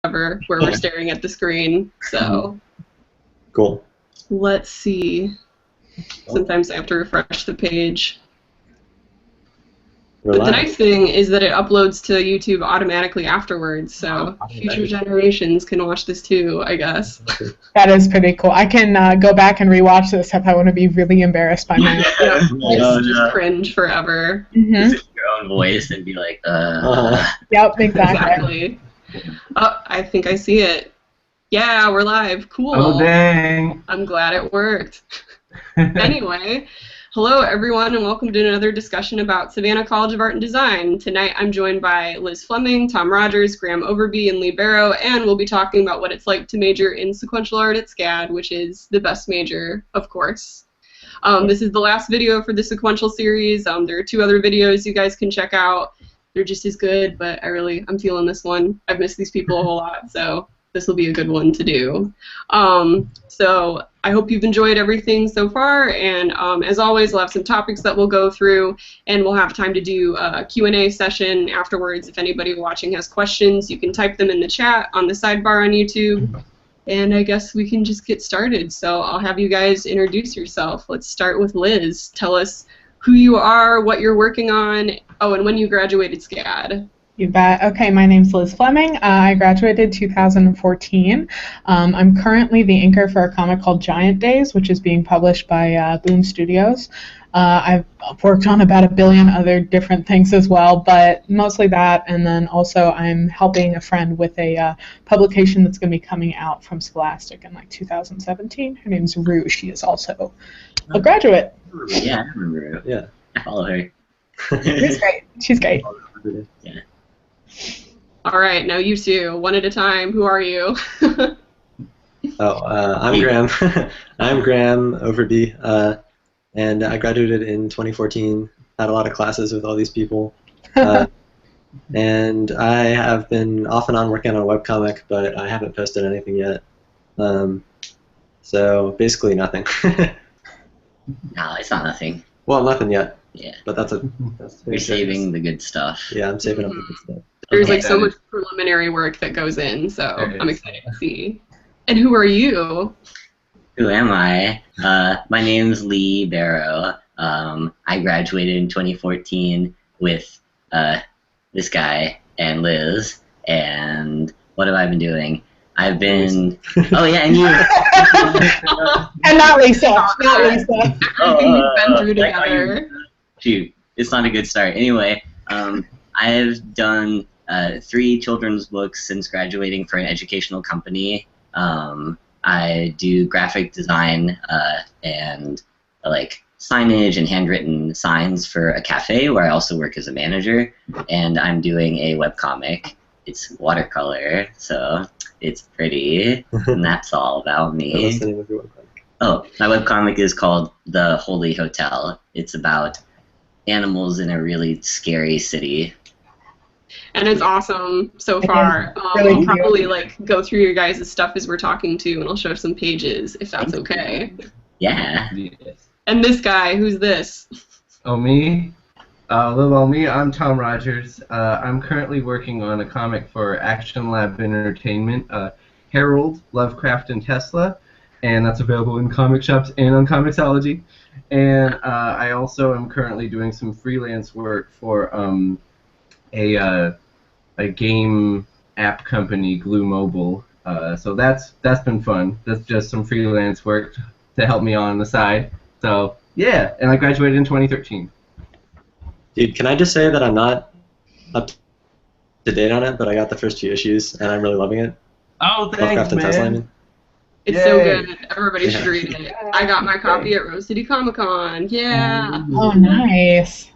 where we're staring at the screen. So cool. Let's see. Sometimes I have to refresh the page. But the nice thing is that it uploads to YouTube automatically afterwards, so future generations can watch this too, I guess. That is pretty cool. I can go back and rewatch this if I want to be really embarrassed by my just cringe forever. Listen to your own voice and be like, Yep, exactly. Oh, I think I see it. Yeah, we're live. Cool. Oh, dang. I'm glad it worked. Anyway, hello everyone and welcome to another discussion about Savannah College of Art and Design. Tonight I'm joined by Liz Fleming, Tom Rogers, Graham Overby, and Lee Barrow, and we'll be talking about what it's like to major in sequential art at SCAD, which is the best major, of course. This is the last video for the sequential series. There are 2 other videos you guys can check out. They're just as good, but I'm feeling this one. I've missed these people a whole lot, so this will be a good one to do. So I hope you've enjoyed everything so far, and as always, we'll have some topics that we'll go through, and we'll have time to do a Q&A session afterwards. If anybody watching has questions, you can type them in the chat on the sidebar on YouTube, and I guess we can just get started. So I'll have you guys introduce yourself. Let's start with Liz. Tell us who you are, what you're working on, and when you graduated SCAD. You bet. Okay, my name's Liz Fleming. I graduated 2014. I'm currently the inker for a comic called Giant Days, which is being published by Boom Studios. I've worked on about a billion other different things as well, but mostly that, and then also I'm helping a friend with a publication that's going to be coming out from Scholastic in like 2017. Her name's Rue. She is also a graduate. Yeah, I remember Rue. Yeah, I follow her. She's great. She's great. Yeah. All right, now you two, one at a time. Who are you? I'm Graham. I'm Graham Overby, and I graduated in 2014. Had a lot of classes with all these people, and I have been off and on working on a webcomic, but I haven't posted anything yet. So basically nothing. No, it's not nothing. Well, nothing yet. Yeah. But that's You're saving the good stuff. Yeah, I'm saving up the good stuff. There's like so much preliminary work that goes in, so I'm excited to see. And who are you? Who am I? My name's Lee Barrow. I graduated in 2014 with this guy and Liz. And what have I been doing? I've been... Oh, yeah, and you. And not Lisa. Not Lisa. Everything we've been through together. Shoot, it's not a good start. Anyway, I've done 3 children's books since graduating for an educational company. I do graphic design and like signage and handwritten signs for a cafe where I also work as a manager, and I'm doing a webcomic. It's watercolor, so it's pretty, and that's all about me. What's the name of your webcomic? Oh, my webcomic is called The Holy Hotel. It's about animals in a really scary city. And it's awesome so far. I'll probably like go through your guys' stuff as we're talking too, and I'll show some pages if that's okay. Yeah. And this guy, who's this? Oh, me? Little me, I'm Tom Rogers. I'm currently working on a comic for Action Lab Entertainment, Harold, Lovecraft, and Tesla, and that's available in comic shops and on Comixology. And I also am currently doing some freelance work for a game app company, Glue Mobile. So that's been fun. That's just some freelance work to help me on the side. So yeah, and I graduated in 2013. Dude, can I just say that I'm not up to date on it, but I got the first 2 issues, and I'm really loving it. Oh, thanks, Lovecraft and Tesla, I man. mean. It's Yay. so good. Everybody should read it. I got my copy at Rose City Comic Con. Yeah. Oh, nice.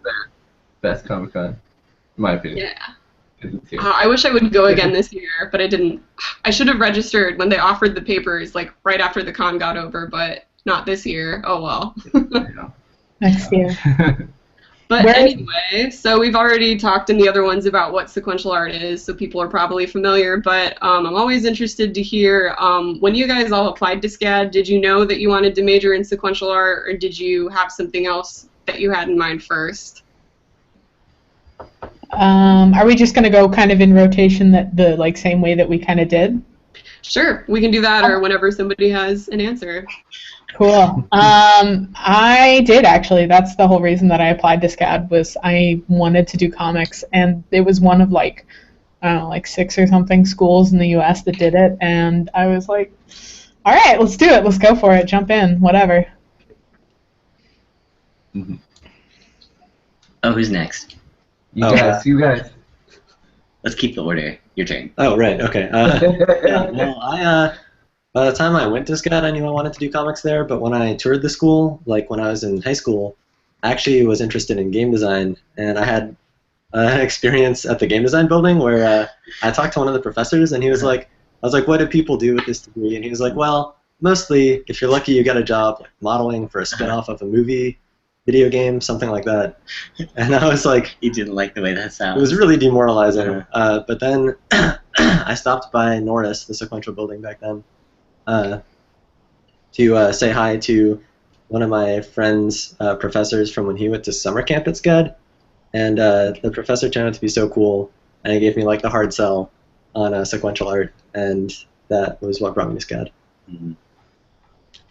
Best Comic-Con, in my opinion. Yeah. I wish I would go again this year, but I didn't. I should have registered when they offered the papers, like right after the con got over, but not this year. Oh well. Next year. But anyway, so we've already talked in the other ones about what sequential art is, so people are probably familiar, but I'm always interested to hear, when you guys all applied to SCAD, did you know that you wanted to major in sequential art, or did you have something else that you had in mind first? Are we just going to go kind of in rotation the like same way that we kind of did? Sure, we can do that, or whenever somebody has an answer. Cool. I did actually. That's the whole reason that I applied to SCAD was I wanted to do comics, and it was one of like, I don't know, like 6 or something schools in the U.S. that did it, and I was like, all right, let's do it. Let's go for it. Jump in. Whatever. Mm-hmm. Oh, who's next? You guys. Let's keep the order. Your turn. Oh, right, okay. Yeah, well, by the time I went to SCAD, I knew I wanted to do comics there, but when I toured the school, like when I was in high school, I actually was interested in game design, and I had an experience at the game design building where I talked to one of the professors, and he was like, I was like, what do people do with this degree? And he was like, well, mostly, if you're lucky, you get a job like modeling for a spin-off of a movie, video game, something like that. And I was like, You didn't like the way that sounds. it was really demoralizing. But then I stopped by Norris, the Sequential building back then, to say hi to one of my friend's professors from when he went to summer camp at SCAD. And the professor turned out to be so cool, and he gave me like the hard sell on sequential art, and that was what brought me to SCAD. Mm-hmm.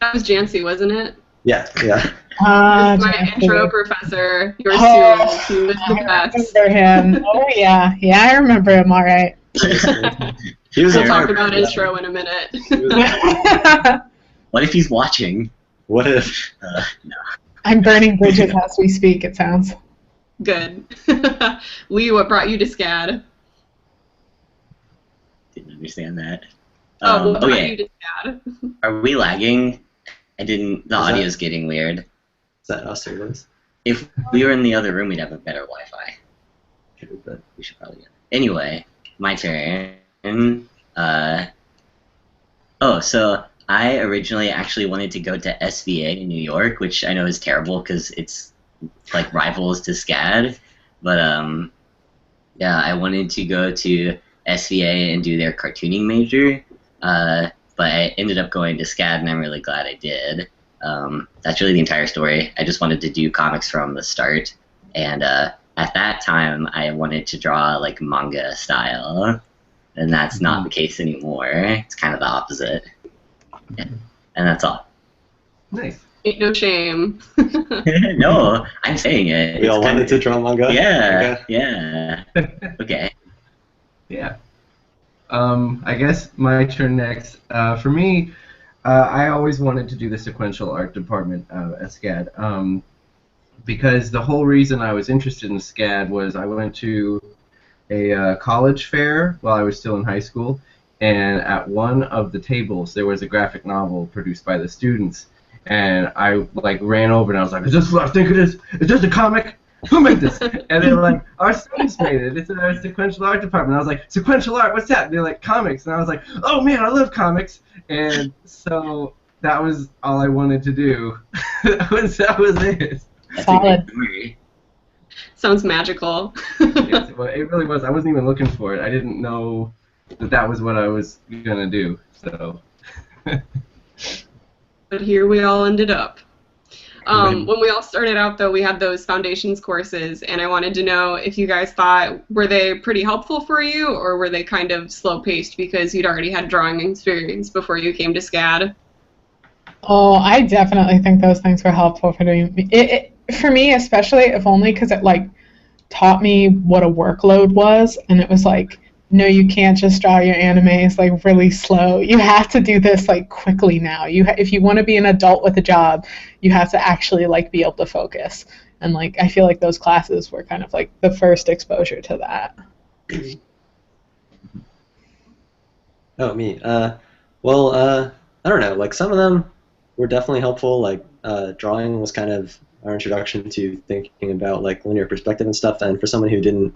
That was Jancy, wasn't it? Yeah. My intro professor. Yours too, Liz. He was the best. I remember him. Oh yeah, I remember him. All right. He was We'll talk about intro in a minute. What if he's watching? What if? No. I'm burning bridges as we speak. It sounds. Good. Lee, what brought you to SCAD? Didn't understand that. What brought Okay. you to SCAD? Are we lagging? The that- audio's getting weird. Is that us or Liz? If we were in the other room, we'd have a better Wi-Fi. But We should probably get it. Anyway, my turn. So I originally actually wanted to go to SVA in New York, which I know is terrible because it's like rivals to SCAD. But yeah, I wanted to go to SVA and do their cartooning major. But I ended up going to SCAD, and I'm really glad I did. That's really the entire story. I just wanted to do comics from the start, and at that time, I wanted to draw like manga style, and that's not the case anymore. It's kind of the opposite. Yeah. And that's all. Nice. Ain't no shame. No, I'm saying it. we It's all kind wanted of- to draw manga. Yeah, Okay. yeah. Okay. Yeah. I guess my turn next. For me, I always wanted to do the sequential art department at SCAD because the whole reason I was interested in SCAD was I went to a college fair while I was still in high school, and at one of the tables there was a graphic novel produced by the students, and I like ran over and I was like, "Is this what I think it is? Is this a comic? Who made this?" And they were like, "Our students made it. It's in our sequential art department." I was like, "Sequential art? What's that?" And they're like, "Comics." And I was like, "Oh man, I love comics." And so that was all I wanted to do. that was it. That's Solid. a great story. Sounds magical. Yes, it really was. I wasn't even looking for it. I didn't know that was what I was gonna do. So. But here we all ended up. When we all started out, though, we had those foundations courses, and I wanted to know if you guys thought, were they pretty helpful for you, or were they kind of slow-paced because you'd already had drawing experience before you came to SCAD? Oh, I definitely think those things were helpful for doing for me, especially if only because it like taught me what a workload was, and it was like, no, you can't just draw your animes like really slow. You have to do this like quickly now. If you want to be an adult with a job, you have to actually like be able to focus. And like I feel like those classes were kind of like the first exposure to that. Oh, me. Well, I don't know. Like some of them were definitely helpful. Like drawing was kind of our introduction to thinking about like linear perspective and stuff. And for someone who didn't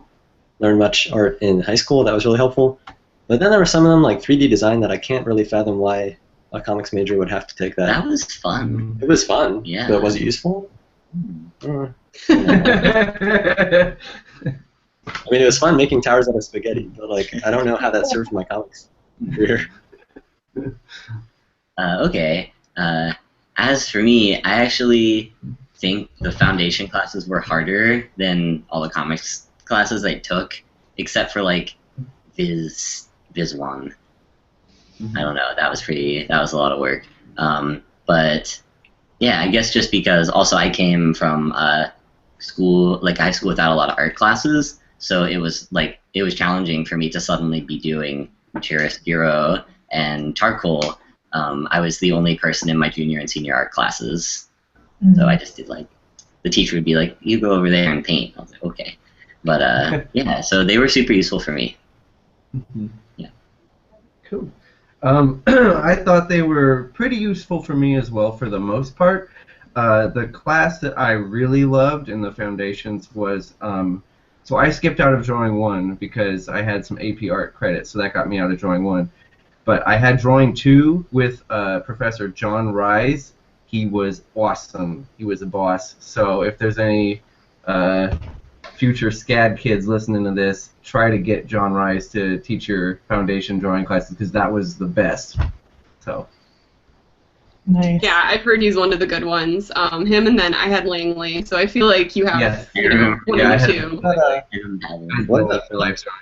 learn much art in high school, that was really helpful. But then there were some of them like 3D design that I can't really fathom why a comics major would have to take that. That was fun. It was fun. Yeah. But was it useful? I mean, it was fun making towers out of spaghetti, but like I don't know how that served my comics career. Okay. As for me, I actually think the foundation classes were harder than all the comics classes I took, except for like Viz 1. I don't know. That was a lot of work. But yeah, I guess just because also I came from school, like high school, without a lot of art classes, so it was challenging for me to suddenly be doing chiaroscuro and charcoal. I was the only person in my junior and senior art classes, so I just did like, the teacher would be like, "You go over there and paint." I was like, "Okay," but yeah, so they were super useful for me. Yeah. Cool. I thought they were pretty useful for me as well for the most part. The class that I really loved in the foundations was, so I skipped out of Drawing 1 because I had some AP Art credits, so that got me out of Drawing 1. But I had Drawing 2 with Professor John Rise. He was awesome. He was a boss. So if there's any future SCAD kids listening to this, try to get John Rise to teach your foundation drawing classes, because that was the best. So. Nice. Yeah, I've heard he's one of the good ones. Him, and then I had Langley, so I feel like you have Yes. one Yeah, of I the had- two. What? For life drawing.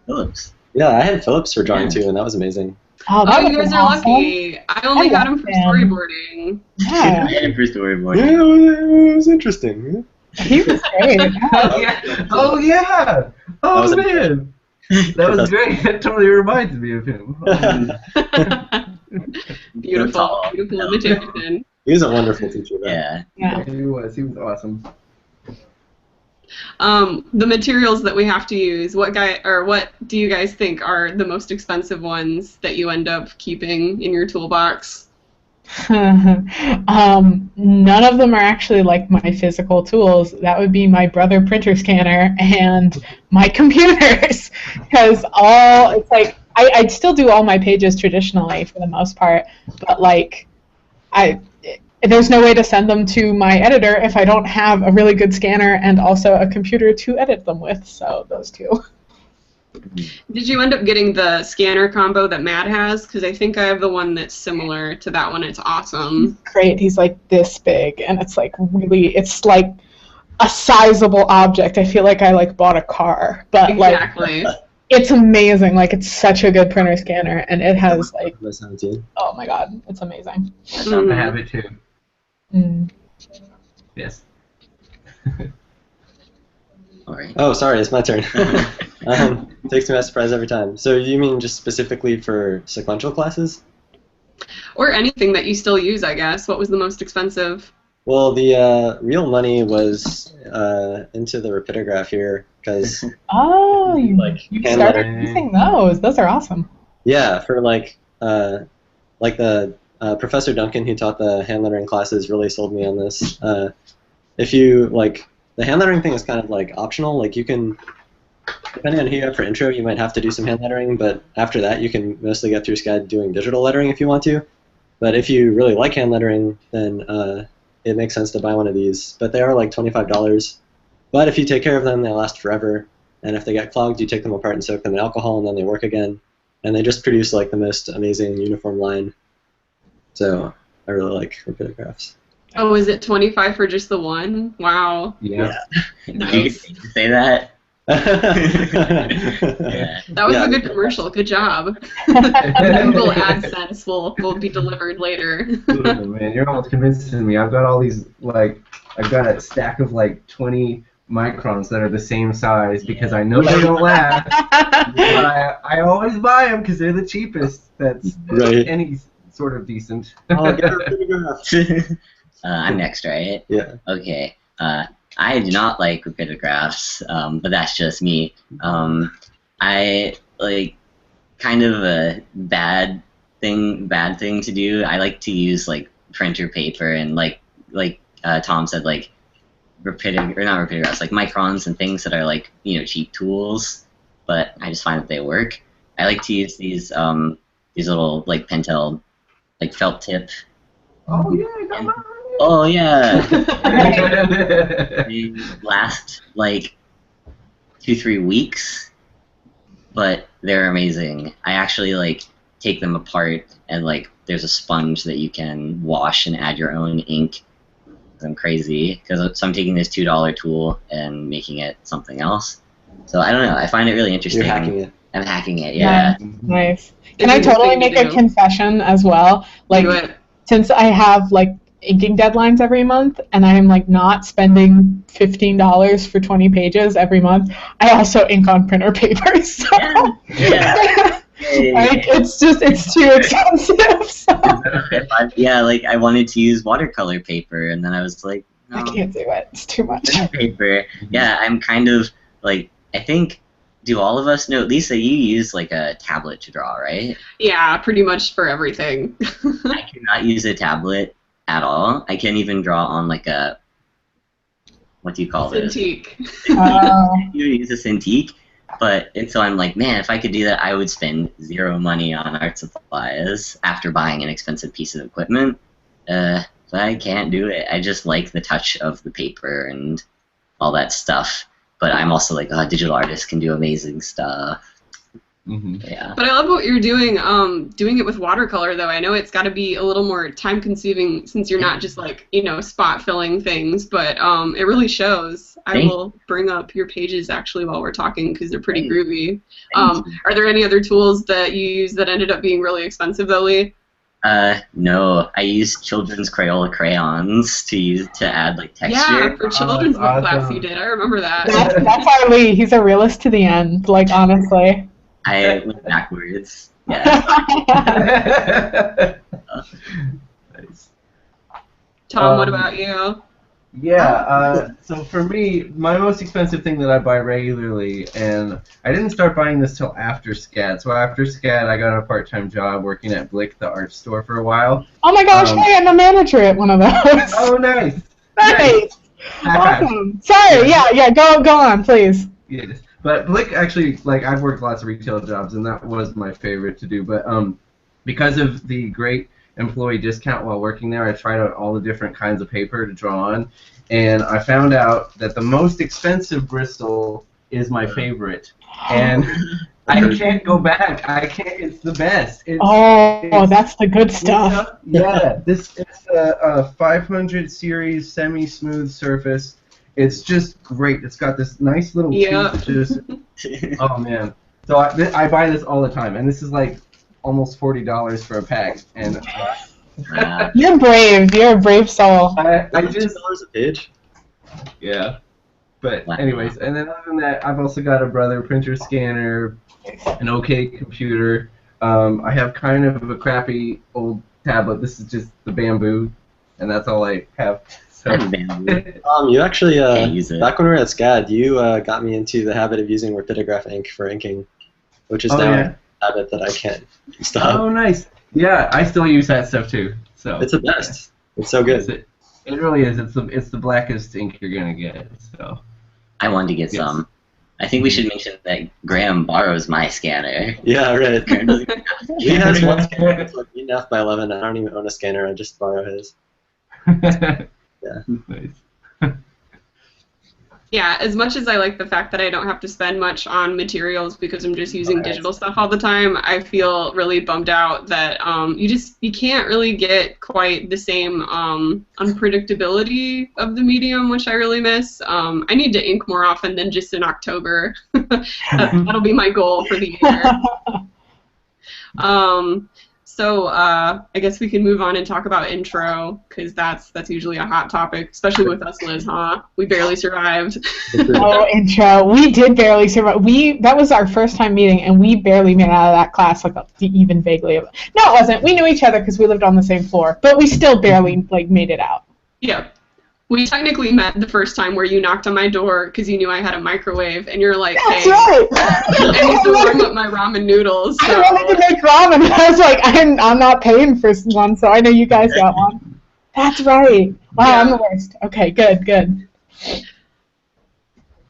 Phillips. Yeah, I had Phillips for drawing too, and that was amazing. Oh, Oh, that you would've guys been are awesome. lucky. I only I had him love for him. storyboarding. Yeah, And for storyboard. Yeah, it was interesting. he was great. Oh yeah! Oh yeah! Oh was a- man! That was great. That totally reminds me of him. Beautiful, beautiful imitation. He was a wonderful teacher. Though. Yeah. Yeah. He was awesome. The materials that we have to use, what do you guys think are the most expensive ones that you end up keeping in your toolbox? None of them are actually like my physical tools. That would be my brother printer scanner and my computers, because it's like I'd still do all my pages traditionally for the most part, but like there's no way to send them to my editor if I don't have a really good scanner and also a computer to edit them with. So those two. Did you end up getting the scanner combo that Matt has? Because I think I have the one that's similar to that one. It's awesome. Great. He's like this big, and it's like it's like a sizable object. I feel like I like bought a car, but Exactly. like it's amazing. Like it's such a good printer scanner, and it has like, oh my god, it's amazing. I thought I have it too. Mm. Yes. All right. Oh, sorry, it's my turn. Takes me by surprise every time. So you mean just specifically for sequential classes? Or anything that you still use, I guess. What was the most expensive? Well, the real money was into the rapidograph here, because Oh, you hand started lettering. using those. Those are awesome. Yeah, for like the Professor Duncan who taught the hand lettering classes really sold me on this. If you the hand lettering thing is kind of like optional. Like you can, depending on who you have for intro, you might have to do some hand lettering, but after that you can mostly get through SCAD doing digital lettering if you want to. But if you really like hand lettering, then it makes sense to buy one of these. But they are like $25. But if you take care of them, they last forever. And if they get clogged, you take them apart and soak them in alcohol, and then they work again. And they just produce like the most amazing uniform line. So I really like rapidographs. Oh, is it 25 for just the one? Wow. Yeah. Did you get to say that? Yeah. That was a good commercial. Good job. Google AdSense will be delivered later. Oh, man, you're almost convincing me. I've got all these, I've got a stack of 20 microns that are the same size because I know they don't last. But I always buy them because they're the cheapest. That's Right. any sort of decent. Oh, get a rapidograph. I'm next, right? Yeah. Okay. I do not like rapidographs, but that's just me. I kind of a bad thing to do. I like to use printer paper and like Tom said, not rapidographs, like microns and things that are cheap tools. But I just find that they work. I like to use these little Pentel felt tip. Oh, yeah, I got mine. Oh yeah. They last 2-3 weeks, but they're amazing. I actually take them apart and there's a sponge that you can wash and add your own ink. I'm crazy because I'm taking this $2 tool and making it something else. So I don't know. I find it really interesting. You're hacking it. I'm hacking it. Yeah. Nice. Can I totally make a confession as well? Like, since I have like inking deadlines every month, and I am like not spending $15 for 20 pages every month, I also ink on printer paper. So. Yeah. Like, it's too expensive. So. Yeah, like I wanted to use watercolor paper, and then I was like, no, I can't do it. It's too much. Paper. Yeah, I'm kind of like, I think. Do all of us know, Lisa, you use like a tablet to draw, right? Yeah, pretty much for everything. I cannot use a tablet at all. I can't even draw on like a, what do you call it? Cintiq. You use a Cintiq, and so I'm like, man, if I could do that, I would spend zero money on art supplies after buying an expensive piece of equipment. But I can't do it. I just like the touch of the paper and all that stuff. But I'm also like, digital artists can do amazing stuff. Mm-hmm. Yeah. But I love what you're doing. Doing it with watercolor, though. I know it's got to be a little more time-consuming since you're not just like spot filling things. But it really shows. I will bring up your pages actually while we're talking because they're pretty groovy. Are there any other tools that you use that ended up being really expensive, though, Lee? No. I used children's Crayola crayons to add like texture. Yeah, for children's book class you did. I remember that. That's our Lee. He's a realist to the end. Like, honestly. I went backwards. Yeah. Nice. Tom, what about you? Yeah, so for me, my most expensive thing that I buy regularly, and I didn't start buying this till after SCAD. So after SCAD, I got a part-time job working at Blick, the art store, for a while. Oh my gosh, hey, I'm a manager at one of those. Oh, nice. Nice. Awesome. Sorry, yeah, go on, please. Yes. But Blick actually, like, I've worked lots of retail jobs, and that was my favorite to do. But because of the great employee discount while working there, I tried out all the different kinds of paper to draw on, and I found out that the most expensive Bristol is my favorite, and I can't go back. I can't. It's the best. That's the good stuff. Yeah, it's a 500 series semi-smooth surface. It's just great. It's got this nice little tooth. Just, oh man! So I buy this all the time, and this is like almost $40 for a pack, and you're brave. You're a brave soul. I just $2 a page. Yeah, but anyways, and then other than that, I've also got a Brother printer scanner, an OK computer. I have kind of a crappy old tablet. This is just the Bamboo, and that's all I have. So. You actually back when we were at SCAD, you got me into the habit of using Rapidograph ink for inking, which is now a habit that I can't stop. Oh, nice. Yeah, I still use that stuff too. So it's the best. It's so good. It really is. It's the blackest ink you're gonna get. So I wanted to get some. I think we should mention that Graham borrows my scanner. Yeah, right. He has one scanner. It's like 8.5 by 11. I don't even own a scanner. I just borrow his. Yeah. Nice. Yeah, as much as I like the fact that I don't have to spend much on materials because I'm just using digital stuff all the time, I feel really bummed out that you can't really get quite the same unpredictability of the medium, which I really miss. I need to ink more often than just in October. That'll be my goal for the year. So I guess we can move on and talk about intro, because that's usually a hot topic, especially with us, Liz, huh? We barely survived. Oh, intro. We did barely survive. That was our first time meeting, and we barely made it out of that class, like even vaguely. No, it wasn't. We knew each other because we lived on the same floor, but we still barely made it out. Yeah. We technically met the first time where you knocked on my door because you knew I had a microwave, and you're like, "That's hey, right. I need to warm up my ramen noodles." So. I wanted to make ramen. I was like, I'm not paying for one, so I know you guys got one. That's right. Wow, yeah. I'm the worst. Okay, good.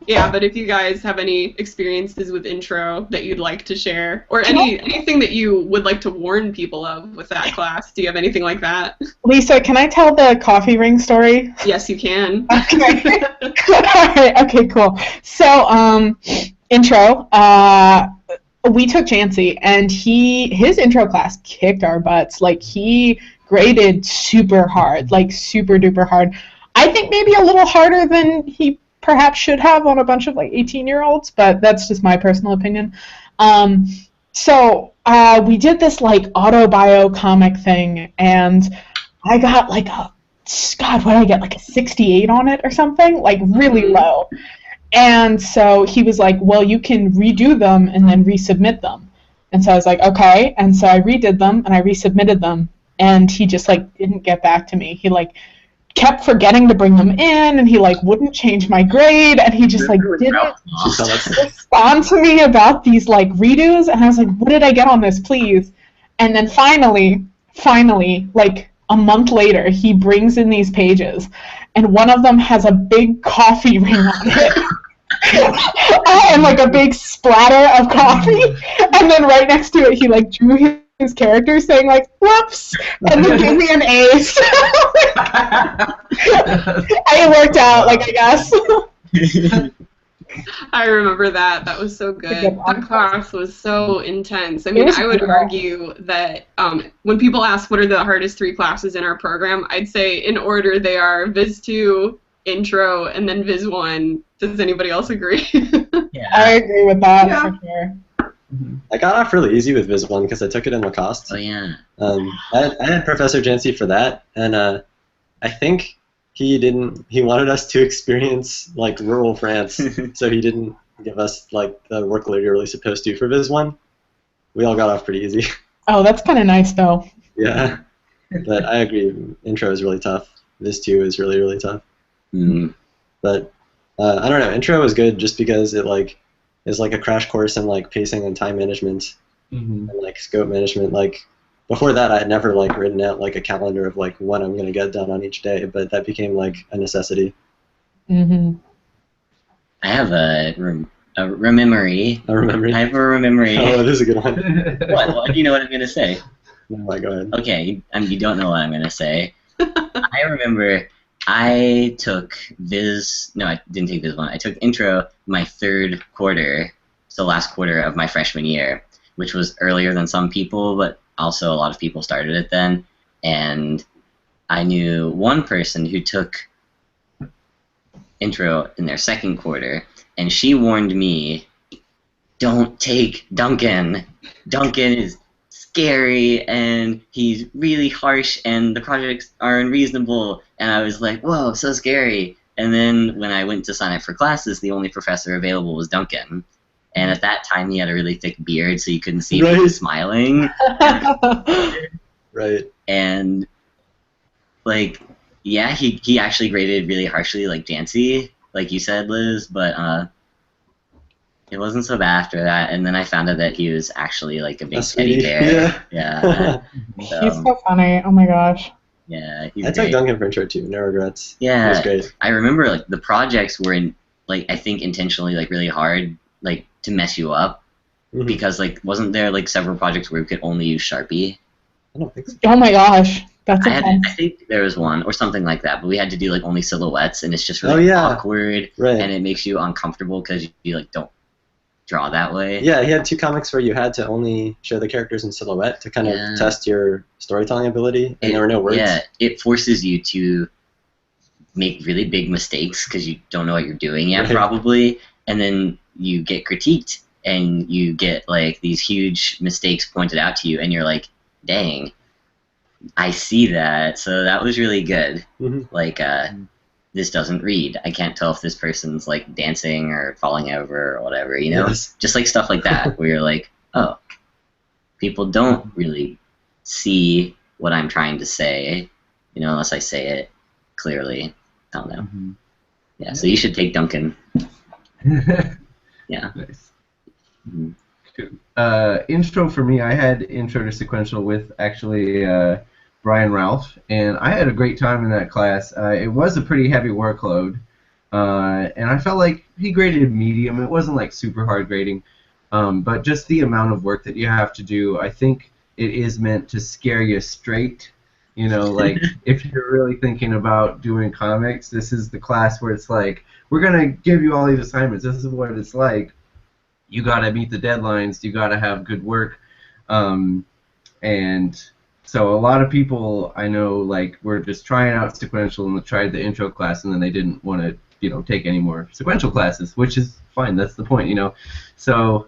Yeah, but if you guys have any experiences with intro that you'd like to share, or anything that you would like to warn people of with that class, do you have anything like that? Lisa, can I tell the coffee ring story? Yes, you can. Okay. All right. Okay, cool. So, intro. We took Chansey, and his intro class kicked our butts. Like, he graded super hard, like super duper hard. I think maybe a little harder than he perhaps should have on a bunch of like 18-year-olds, but that's just my personal opinion. So we did this like autobio comic thing, and I got like God, what did I get? Like a 68 on it or something? Like really low. And so he was like, well, you can redo them and then resubmit them. And so I was like, okay. And so I redid them and I resubmitted them. And he just like didn't get back to me. He like kept forgetting to bring them in, and he like wouldn't change my grade, and he just like didn't respond to me about these like redos. And I was like, what did I get on this, please? And then finally, like a month later, he brings in these pages, and one of them has a big coffee ring on it. And like a big splatter of coffee, and then right next to it he like drew his character saying like whoops, and then gave me an A. So, it worked out, like, I guess. I remember that. That was so good. That class was so intense. I mean, I would argue that when people ask what are the hardest 3 classes in our program, I'd say in order they are Viz 2, Intro, and then Viz 1. Does anybody else agree? Yeah. I agree with that, for sure. I got off really easy with Viz 1 because I took it in Lacoste. Oh, yeah. I had Professor Jancy for that, and I think he wanted us to experience like rural France, so he didn't give us like the workload you're really supposed to for Viz 1. We all got off pretty easy. Oh, that's kind of nice though. Yeah, but I agree. Intro is really tough. Viz 2 is really, really tough. Mm-hmm. But I don't know. Intro is good just because it like is like a crash course in like pacing and time management and like scope management. Like before that, I had never like written out like a calendar of like what I'm gonna get done on each day, but that became like a necessity. I have a rememory. A rememory? I have a rememory. Oh, this is a good one. What? Do you know what I'm gonna say? No, go ahead. Okay, you don't know what I'm gonna say. I remember I took Viz. No, I didn't take Viz 1. I took Intro my 3rd quarter, so last quarter of my freshman year, which was earlier than some people, but also a lot of people started it then. And I knew one person who took Intro in their 2nd quarter, and she warned me, don't take Duncan. Duncan is scary, and he's really harsh, and the projects are unreasonable. And I was like, whoa, so scary. And then when I went to sign up for classes, the only professor available was Duncan. And at that time, he had a really thick beard, so you couldn't see if he was smiling. Right. And, like, yeah, he actually graded really harshly, like Jancy, like you said, Liz, but it wasn't so bad after that. And then I found out that he was actually, like, a big teddy bear. Yeah. He's so funny. Oh, my gosh. Yeah, he's I took Duncan for Intro too. No regrets. Yeah. It was great. I remember, like, the projects were, I think intentionally, like, really hard, like, to mess you up. Because, like, wasn't there, like, several projects where we could only use Sharpie? I don't think so. Oh my gosh, that's I think there was one or something like that, but we had to do like only silhouettes, and it's just really awkward, and it makes you uncomfortable because you like don't draw that way. Yeah, he had 2 comics where you had to only show the characters in silhouette to kind of test your storytelling ability, and there were no words. Yeah, it forces you to make really big mistakes because you don't know what you're doing yet, probably, and then you get critiqued, and you get like these huge mistakes pointed out to you, and you're like, dang, I see that. So that was really good. Like, this doesn't read. I can't tell if this person's like dancing or falling over or whatever, you know? Just like stuff like that, where you're like, oh, people don't really see what I'm trying to say, you know, unless I say it clearly. I don't know. Yeah, so you should take Duncan. Yeah. Nice. Intro for me, I had Intro to Sequential with actually Brian Ralph, and I had a great time in that class. It was a pretty heavy workload, and I felt like he graded medium. It wasn't like super hard grading, but just the amount of work that you have to do, I think it is meant to scare you straight. You know, like if you're really thinking about doing comics, this is the class where it's like, we're going to give you all these assignments. This is what it's like. You got to meet the deadlines. You got to have good work. And so a lot of people I know like were just trying out Sequential and tried the intro class, and then they didn't want to take any more sequential classes, which is fine. That's the point, So,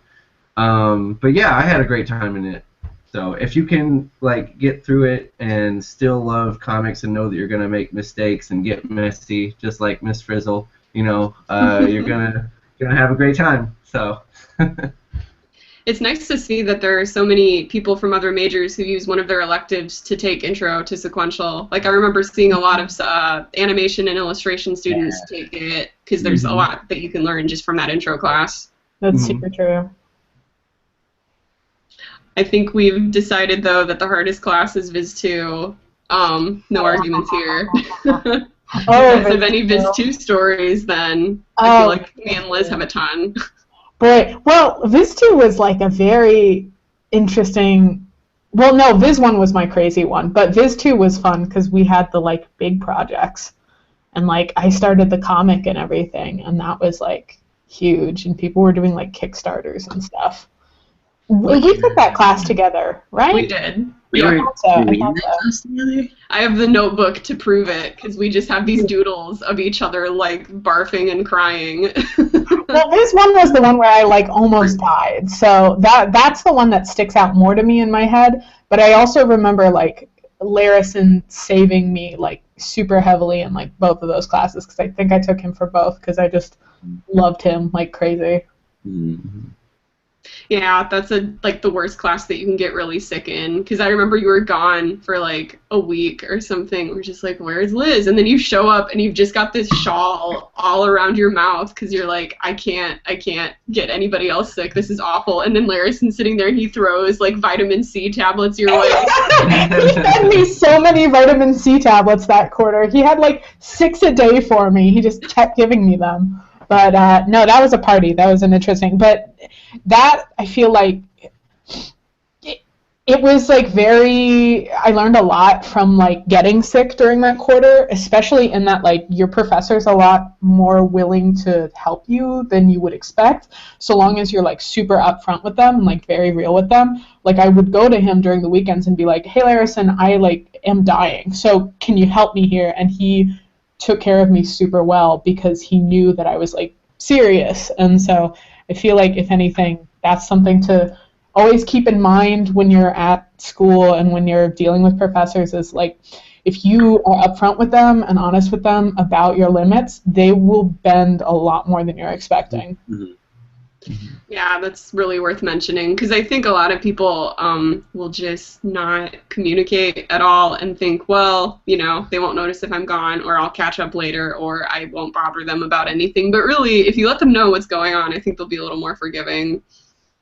but yeah, I had a great time in it. So if you can get through it and still love comics and know that you're gonna make mistakes and get messy, just like Miss Frizzle, you're gonna have a great time. So. It's nice to see that there are so many people from other majors who use one of their electives to take intro to sequential. Like, I remember seeing a lot of animation and illustration students take it, because there's a lot that you can learn just from that intro class. That's super true. I think we've decided, though, that the hardest class is Viz 2. No arguments here. Because of any Viz 2 stories, then I feel like me and Liz have a ton. Boy, well, Viz 2 was like a very interesting. Well, no, Viz 1 was my crazy one, but Viz 2 was fun because we had the big projects, and I started the comic and everything, and that was huge, and people were doing Kickstarters and stuff. We took that class together, right? We did. We were in that class together? I have the notebook to prove it, because we just have these doodles of each other barfing and crying. Well, this one was the one where I almost died, so that's the one that sticks out more to me in my head. But I also remember Larison saving me super heavily in both of those classes, because I think I took him for both because I just loved him like crazy. Mm-hmm. Yeah, that's the worst class that you can get really sick in, because I remember you were gone for a week or something. We're just where's Liz? And then you show up and you've just got this shawl all around your mouth because you're I can't get anybody else sick. This is awful. And then Larison's sitting there and he throws vitamin C tablets your way. He fed me so many vitamin C tablets that quarter. He had 6 a day for me. He just kept giving me them. But no, that was a party. That was an interesting. But that, I feel it was very. I learned a lot from getting sick during that quarter, especially in that your professor's a lot more willing to help you than you would expect, so long as you're super upfront with them, very real with them. I would go to him during the weekends and be hey Larison, I am dying, so can you help me here? And he took care of me super well because he knew that I was serious. And so I feel if anything, that's something to always keep in mind when you're at school and when you're dealing with professors is if you are upfront with them and honest with them about your limits, they will bend a lot more than you're expecting. Mm-hmm. Yeah, that's really worth mentioning, because I think a lot of people will just not communicate at all and think, well, they won't notice if I'm gone, or I'll catch up later, or I won't bother them about anything. But really, if you let them know what's going on, I think they'll be a little more forgiving.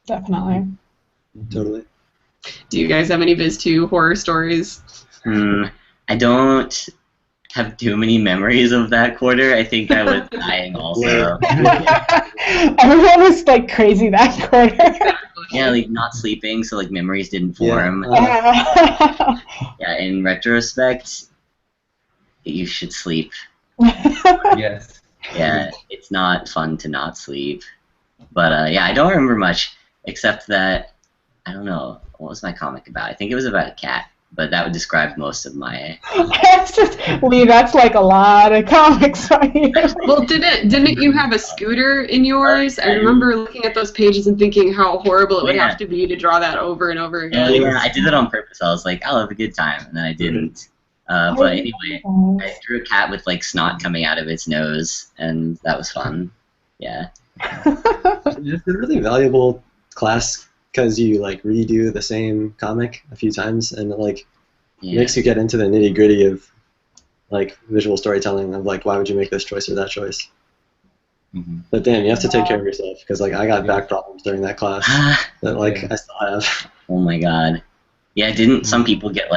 Definitely. Totally. Do you guys have any Viz 2 horror stories? I don't have too many memories of that quarter. I think I was dying also. Everyone was crazy that quarter. Yeah, not sleeping, so memories didn't form. Yeah, in retrospect, you should sleep. Yes. Yeah, it's not fun to not sleep. But yeah, I don't remember much, except that, I don't know, what was my comic about? I think it was about a cat. But that would describe most of my. Lee, that's a lot of comics on here. Well, didn't you have a scooter in yours? I remember looking at those pages and thinking how horrible it would have to be to draw that over and over again. Yeah, I did that on purpose. I was I'll have a good time, and then I didn't. But anyway, I drew a cat with snot coming out of its nose, and that was fun. Yeah. It's a really valuable class. Because you redo the same comic a few times, and it makes you get into the nitty gritty of visual storytelling of why would you make this choice or that choice. Mm-hmm. But damn, you have to take care of yourself, because I got back problems during that class that I still have. Oh my god. Yeah, didn't some people get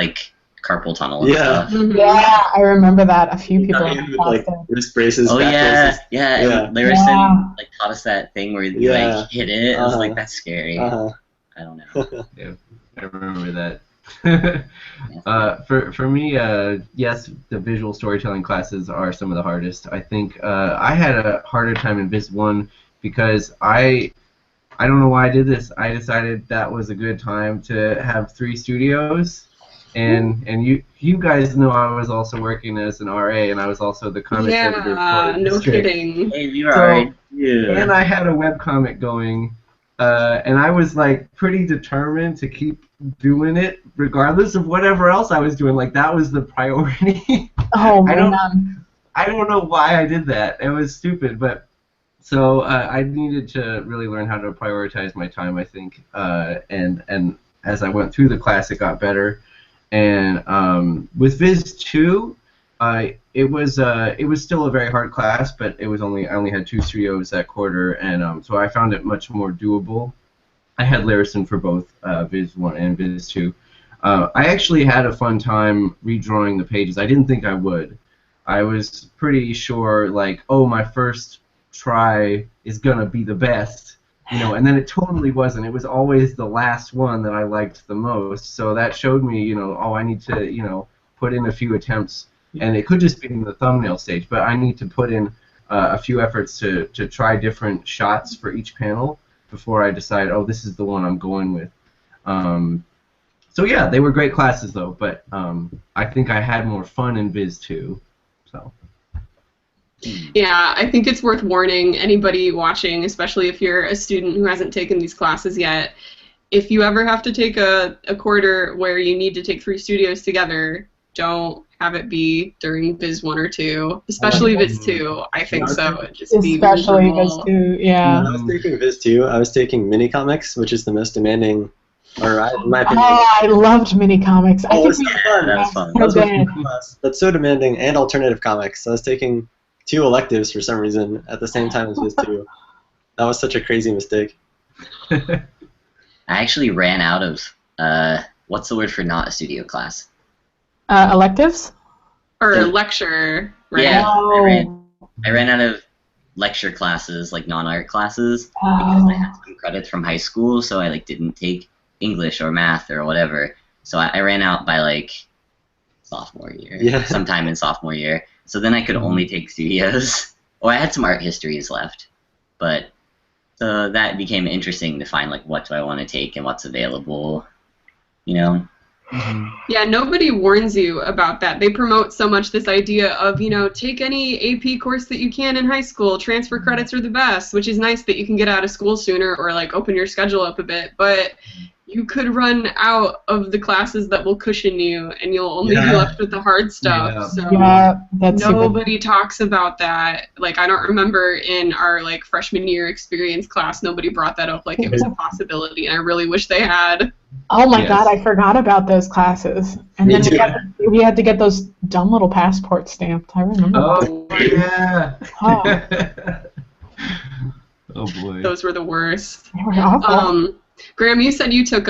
carpal tunnel and stuff? Yeah, I remember that. A few people with wrist braces. Oh yeah, braces. yeah. Larison taught us that thing where you hit it. I was that's scary. I don't know. Yeah, I remember that. For me, yes, the visual storytelling classes are some of the hardest. I think I had a harder time in Viz 1 because I don't know why I did this. I decided that was a good time to have 3 studios, And you guys know I was also working as an RA, and I was also the comic editor for Yeah, the no district. kidding. Hey, you are. Yeah. And I had a webcomic going, and I was like pretty determined to keep doing it regardless of whatever else I was doing. Like that was the priority. Oh I man. I don't know why I did that. It was stupid, but so I needed to really learn how to prioritize my time, I think. And as I went through the class, it got better. And with Viz 2, it was still a very hard class, but I only had 2 studios that quarter, and so I found it much more doable. I had Larison for both Viz 1 and Viz 2. I actually had a fun time redrawing the pages. I didn't think I would. I was pretty sure, like, oh, my first try is gonna be the best, and then it totally wasn't. It was always the last one that I liked the most. So that showed me, oh, I need to, put in a few attempts, and it could just be in the thumbnail stage, but I need to put in a few efforts to try different shots for each panel before I decide, oh, this is the one I'm going with. So yeah, they were great classes though, but I think I had more fun in Viz 2. So. Yeah, I think it's worth warning anybody watching, especially if you're a student who hasn't taken these classes yet, if you ever have to take a quarter where you need to take 3 studios together, don't have it be during Viz 1 or 2, especially Viz 2. I think so. Especially Viz 2, yeah. When I was taking Viz 2, I was taking mini comics, which is the most demanding. In my opinion. Oh, I loved mini comics. Oh, it was so fun. That was fun. That was that's so demanding, and alternative comics. So I was taking 2 electives for some reason at the same time as Viz 2. That was such a crazy mistake. I actually ran out of what's the word for not a studio class? Electives? Or lecture, right? Yeah, Oh. I ran out of lecture classes, like non-art classes, because I had some credits from high school, so I didn't take English or math or whatever. So I ran out by sophomore year, sometime in sophomore year. So then I could only take studios. Or I had some art histories left, but so that became interesting to find what do I want to take and what's available, Yeah, nobody warns you about that. They promote so much this idea of, take any AP course that you can in high school. Transfer credits are the best, which is nice that you can get out of school sooner or open your schedule up a bit. But you could run out of the classes that will cushion you, and you'll only be left with the hard stuff. Yeah. So That's nobody talks about that. I don't remember in our freshman year experience class, nobody brought that up it was a possibility, and I really wish they had. Oh my God, I forgot about those classes. And Me then too. we had to get those dumb little passports stamped. I remember. Oh yeah. Oh. Oh boy. Those were the worst. They were awful. Graham, you said you took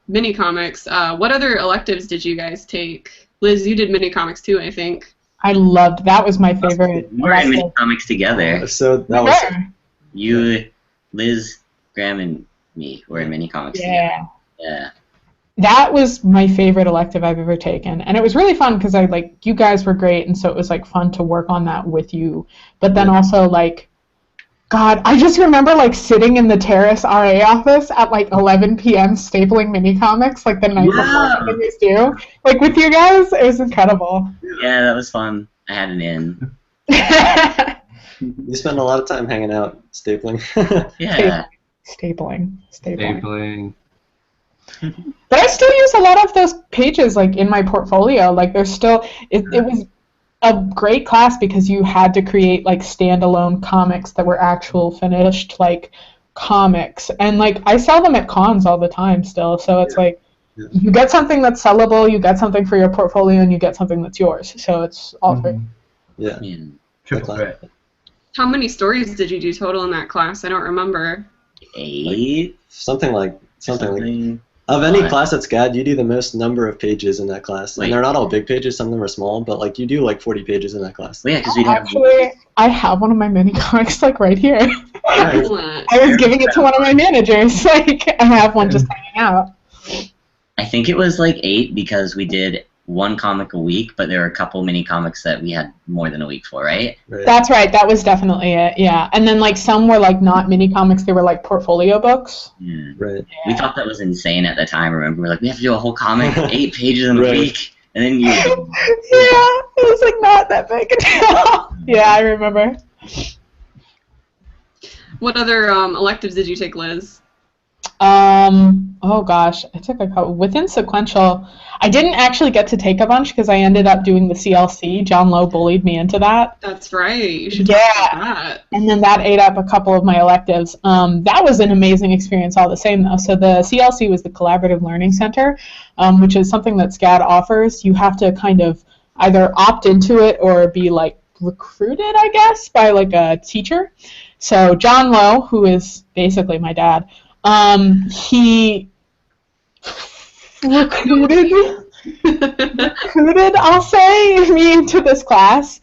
mini comics. What other electives did you guys take? Liz, you did mini comics too, I think. I loved that. Was my favorite. We were in mini comics together. So that was You, Liz, Graham, and me were in mini comics together. Yeah. That was my favorite elective I've ever taken, and it was really fun because you guys were great, and so it was fun to work on that with you. But then also God, I just remember sitting in the Terrace RA office at 11 p.m. stapling mini comics the night before things due. With you guys, it was incredible. Yeah, that was fun. I had an in. You spend a lot of time hanging out, stapling. Yeah. Stapling. But I still use a lot of those pages in my portfolio. There's still it was a great class because you had to create standalone comics that were actual finished comics, and I sell them at cons all the time still. So it's you get something that's sellable, you get something for your portfolio, and you get something that's yours. So it's all free. Yeah. Triple threat. How many stories did you do total in that class? I don't remember. 8. Something like. Of any class at SCAD, you do the most number of pages in that class. And they're not all big pages, some of them are small, but you do 40 pages in that class. Well, yeah, because we don't Actually, I have one of my mini comics right here. Excellent. I was giving it to one of my managers. I have one just hanging out. I think it was 8 because we did one comic a week, but there were a couple mini comics that we had more than a week for, right? That's right. That was definitely it. Yeah. And then like some were like not mini comics; they were like portfolio books. Yeah. Right. Yeah. We thought that was insane at the time. Remember, we were like, we have to do a whole comic, 8 pages in a Right. week, and then you. Yeah, it was like not that big a deal. Yeah, I remember. What other electives did you take, Liz? Oh gosh, I took a couple within Sequential. I didn't actually get to take a bunch because I ended up doing the CLC. John Lowe bullied me into that. That's right. You should talk about that. And then that ate up a couple of my electives. That was an amazing experience all the same, though. So the CLC was the Collaborative Learning Center, which is something that SCAD offers. You have to kind of either opt into it or be like recruited, I guess, by like a teacher. So John Lowe, who is basically my dad, he recruited, I'll say, me into this class.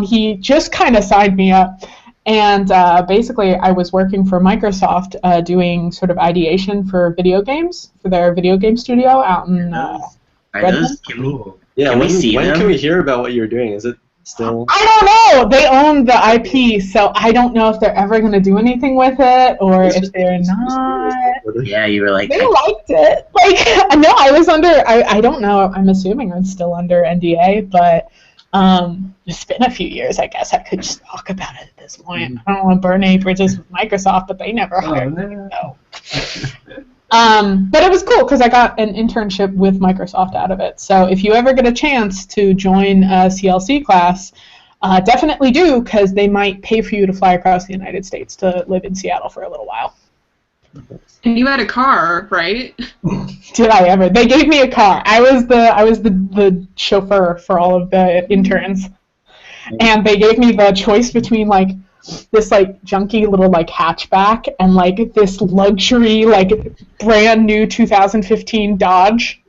He just kind of signed me up. And basically, I was working for Microsoft doing sort of ideation for video games, for their video game studio out in Are Redmond. those, can we, Yeah. Can we see when them? can we hear about what you're doing? Is it still? I don't know. They own the IP, so I don't know if they're ever going to do anything with it or if they're not. yeah, you were like, They liked it. Like, no, I was under, I don't know, I'm assuming I'm still under NDA, but it's been a few years, I guess. I could just talk about it at this point. I don't want to burn any bridges with Microsoft, but they never hired me. no. But it was cool because I got an internship with Microsoft out of it. So if you ever get a chance to join a CLC class, definitely do, because they might pay for you to fly across the United States to live in Seattle for a little while. And you had a car, right? Did I ever? They gave me a car. I was the chauffeur for all of the interns, and they gave me the choice between like this like junky little like hatchback and like this luxury like brand new 2015 Dodge.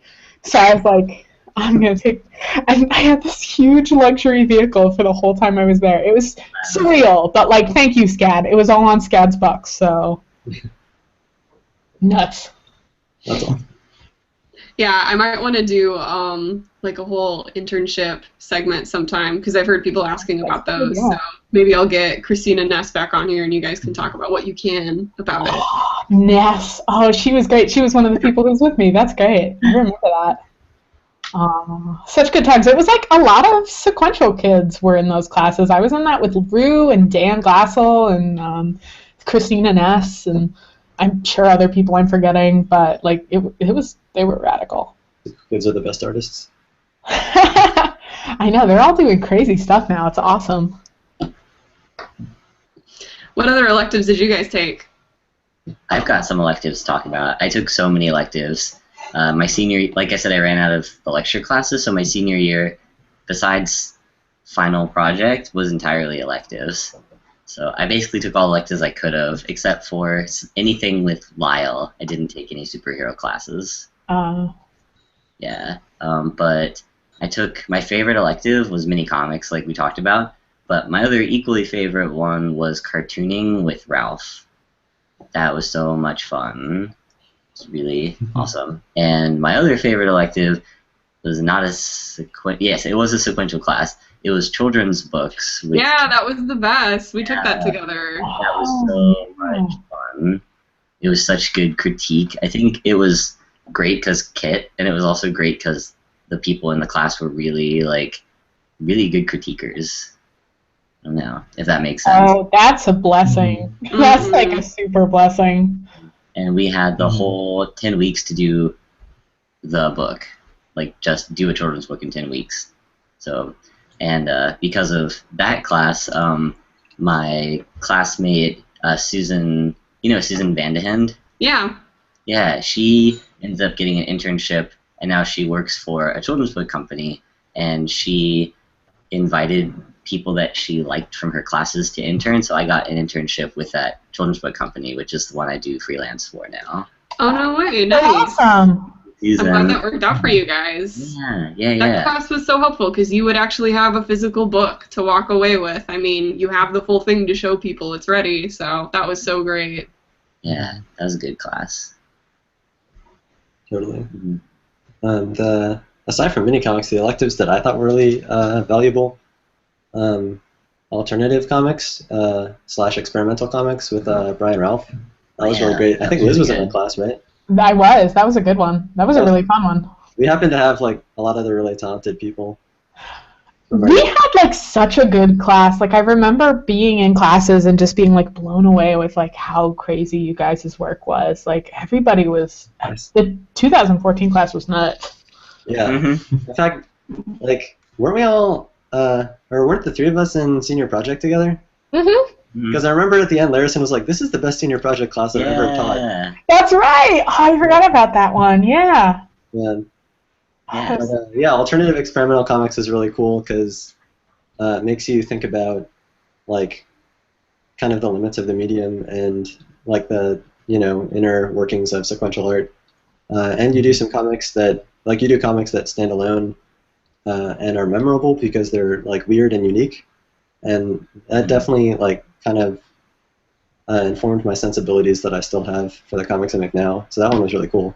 So I was like, I'm gonna take, and I had this huge luxury vehicle for the whole time I was there. It was surreal, but like, thank you, SCAD. It was all on SCAD's bucks, so nuts. That's all. Yeah, I might want to do like a whole internship segment sometime because I've heard people asking about those. Yeah. So maybe I'll get Christina Ness back on here and you guys can talk about what you can about it. Ness. Oh, she was great. She was one of the people who was with me. That's great. I remember that. Such good times. It was like a lot of Sequential kids were in those classes. I was in that with Rue and Dan Glassell and Christina Ness, and I'm sure other people I'm forgetting, but like it was, they were radical. Kids are the best artists. I know, they're all doing crazy stuff now. It's awesome. What other electives did you guys take? I've got some electives to talk about. I took so many electives. My senior, like I said, I ran out of the lecture classes, so my senior year, besides final project, was entirely electives. So I basically took all electives I could have, except for anything with Lyle. I didn't take any superhero classes. Yeah, but I took, my favorite elective was mini comics, like we talked about, but my other equally favorite one was cartooning with Ralph. That was so much fun. It's really awesome. And my other favorite elective was not a yes, it was a sequential class. It was children's books. Yeah, that was the best. We took that together. That was so much fun. It was such good critique. I think it was great because Kit, and it was also great because the people in the class were really, like, really good critiquers. I don't know if that makes sense. Oh, that's a blessing. That's like a super blessing. And we had the whole 10 weeks to do the book. Like, just do a children's book in 10 weeks. So, and because of that class, my classmate, Susan, you know Susan Vandehend? Yeah. Yeah, she ended up getting an internship, and now she works for a children's book company, and she invited people that she liked from her classes to intern, so I got an internship with that children's book company, which is the one I do freelance for now. Oh, no way. Nice. Awesome. I'm glad that worked out for you guys. Yeah. That class was so helpful because you would actually have a physical book to walk away with. I mean, you have the full thing to show people it's ready, so that was so great. Yeah, that was a good class. Totally. Mhm. And aside from mini comics, the electives that I thought were really valuable, alternative comics / experimental comics with Brian Ralph. That was really great. I think Liz was in my class, right? I was. That was a good one. That was a really fun one. We happened to have like a lot of the really talented people. We had like such a good class. Like I remember being in classes and just being like blown away with like how crazy you guys' work was. Like everybody was. The 2014 class was nuts. Yeah. In fact, like weren't we all or weren't the three of us in senior project together? Because I remember at the end, Larison was like, "This is the best senior project class I've ever taught." That's right. Oh, I forgot about that one. Yeah. Yeah, alternative experimental comics is really cool because it makes you think about like kind of the limits of the medium and like the inner workings of sequential art. And you do some comics that you do comics that stand alone and are memorable because they're like weird and unique, and that definitely like kind of informed my sensibilities that I still have for the comics I make now. So that one was really cool.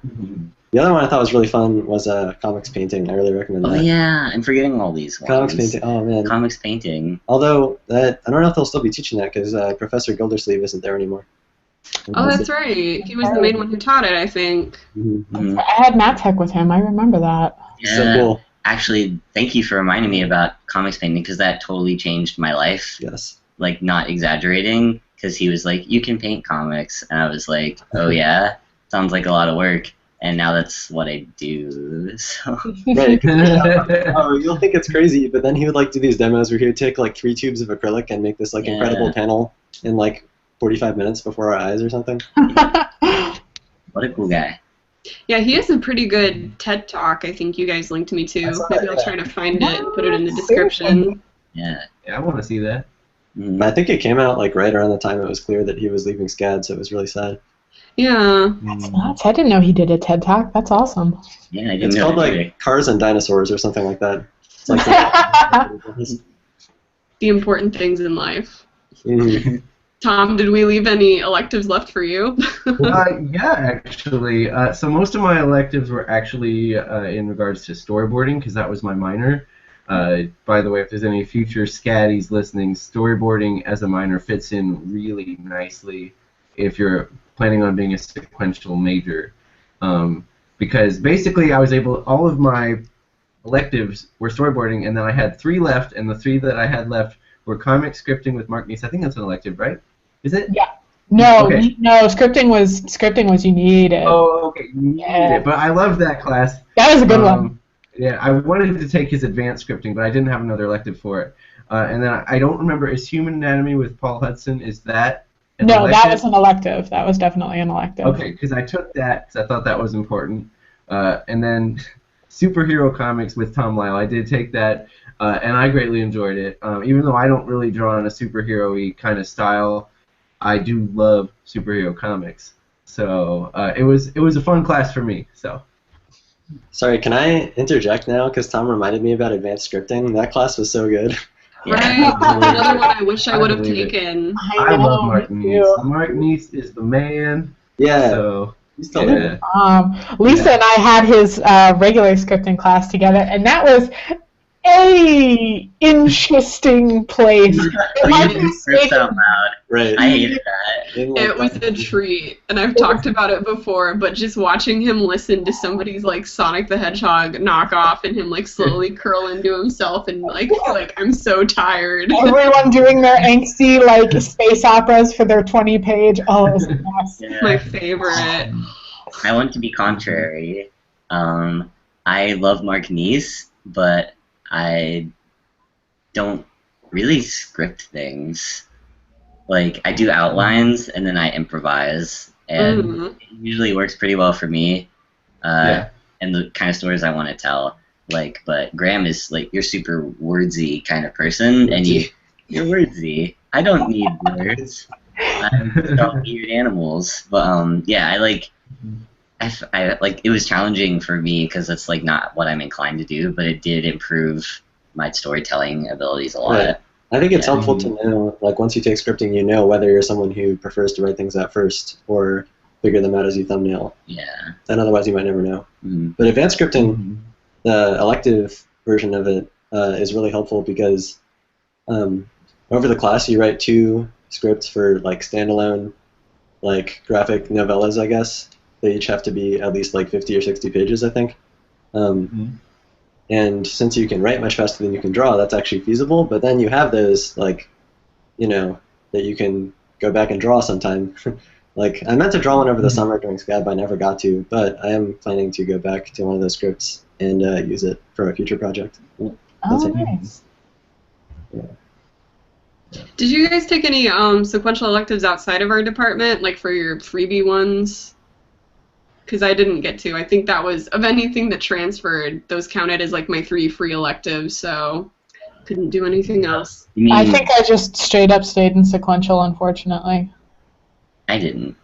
The other one I thought was really fun was comics painting. I really recommend that. Oh yeah, I'm forgetting all these ones. Comics painting. Oh man. Comics painting. Although I don't know if they'll still be teaching that because Professor Gildersleeve isn't there anymore. Oh, that's right. He was the main one who taught it, I think. I had Matt Tech with him. I remember that. Yeah. So cool. Actually, thank you for reminding me about comics painting because that totally changed my life. Yes. Like, not exaggerating, because he was like, "You can paint comics," and I was like, "Oh yeah, sounds like a lot of work." And now that's what I do. So. Right. You'll think it's crazy, but then he would like do these demos where he would take like 3 tubes of acrylic and make this like incredible panel in like 45 minutes before our eyes or something. What a cool guy. Yeah, he has a pretty good TED Talk. I think you guys linked me to. Maybe I'll try to find it and put it in the description. Yeah. Yeah, I want to see that. I think it came out like right around the time it was clear that he was leaving SCAD, so it was really sad. Yeah. That's nuts. I didn't know he did a TED Talk. That's awesome. Yeah, I didn't It's know called that like either. Cars and Dinosaurs or something like that. It's like The important things in life. Tom, did we leave any electives left for you? Yeah, actually. So most of my electives were actually in regards to storyboarding because that was my minor. By the way, if there's any future SCADies listening, storyboarding as a minor fits in really nicely if you're planning on being a sequential major. Because basically I was able, all of my electives were storyboarding, and then I had 3 left, and the 3 that I had left were comic scripting with Mark Neese. I think that's an elective, right? Is it? Yeah. No, Okay. no, scripting was you needed. Oh, okay. You needed it. But I loved that class. That was a good one. Yeah, I wanted to take his advanced scripting, but I didn't have another elective for it. And then I don't remember, is Human Anatomy with Paul Hudson, is that an elective? That was an elective. That was definitely an elective. Okay, because I took that because I thought that was important. And then Superhero Comics with Tom Lyle, I did take that, and I greatly enjoyed it. Even though I don't really draw in a superhero-y kind of style, I do love superhero comics. So it was a fun class for me. So. Sorry, can I interject now? Because Tom reminded me about advanced scripting. That class was so good. Right? Another one I wish I would have believe it. taken. I love Mark Neese. Mark Neese is the man. Yeah. So, He's still there. Lisa and I had his regular scripting class together, and that was a interesting place. You didn't script out loud. Right. I hated that. It was a treat, and I've talked about it before, but just watching him listen to somebody's like Sonic the Hedgehog knockoff and him like slowly curl into himself and like feel like I'm so tired. Everyone doing their angsty like space operas for their 20-page. Oh, it was the best. Yeah. My favorite. I want to be contrary. I love Mark Neese, but I don't really script things. Like, I do outlines, and then I improvise, and it usually works pretty well for me, and the kind of stories I want to tell. Like, but Graham is, like, you're super wordsy kind of person, and you're wordsy. I don't need words. I don't need animals. But, yeah, I like, it was challenging for me because it's, like, not what I'm inclined to do, but it did improve my storytelling abilities a lot. Right. I think it's helpful to know, like, once you take scripting, you know whether you're someone who prefers to write things out first or figure them out as you thumbnail. Yeah. And otherwise you might never know. Mm-hmm. But advanced scripting, the elective version of it is really helpful because over the class you write 2 scripts for like standalone like graphic novellas, I guess. They each have to be at least like 50 or 60 pages, I think. And since you can write much faster than you can draw, that's actually feasible. But then you have those like, you know, that you can go back and draw sometime. Like I meant to draw one over the summer during SCAD, but I never got to. But I am planning to go back to one of those scripts and use it for a future project. Oh, nice. Yeah. Did you guys take any sequential electives outside of our department, like for your freebie ones? Because I didn't get to. I think that was, of anything that transferred, those counted as like my 3 free electives, so couldn't do anything else. I think I just straight up stayed in sequential, unfortunately. I didn't.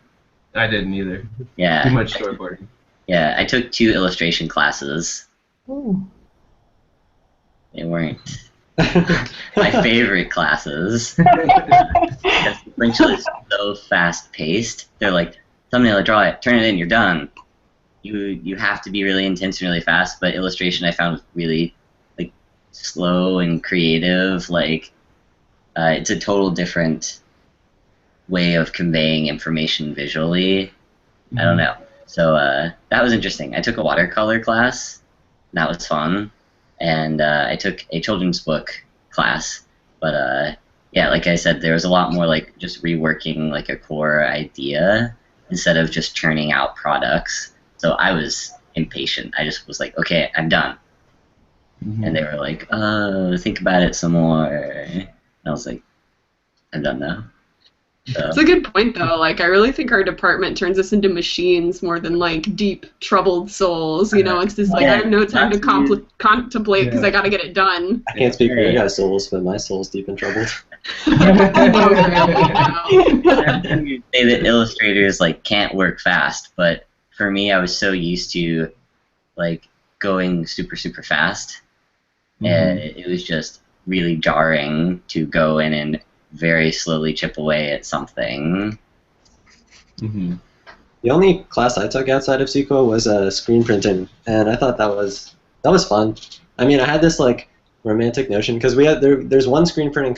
I didn't either. Yeah. Too much storyboarding. Yeah, I took 2 illustration classes. Ooh. They weren't my favorite classes. Because Sequential is so fast-paced. They're like, thumbnail it, draw it, turn it in, you're done. You have to be really intense and really fast, but illustration I found really like slow and creative. Like it's a total different way of conveying information visually. I don't know. So that was interesting. I took a watercolor class. That was fun. And I took a children's book class. But yeah, like I said, there was a lot more like just reworking like a core idea instead of just churning out products. So I was impatient. I just was like, okay, I'm done. And they were like, oh, think about it some more. And I was like, I'm done now. So. It's a good point, though. Like, I really think our department turns us into machines more than, like, deep, troubled souls. You know, it's just like, I have no time to contemplate because I got to get it done. I can't speak for your guys' souls, but my soul's deep and troubled. You say that illustrators, like, can't work fast, but for me, I was so used to, like, going super, super fast, and it was just really jarring to go in and very slowly chip away at something. The only class I took outside of SQL was screen printing, and I thought that was fun. I mean, I had this like romantic notion because we had there's one screen printing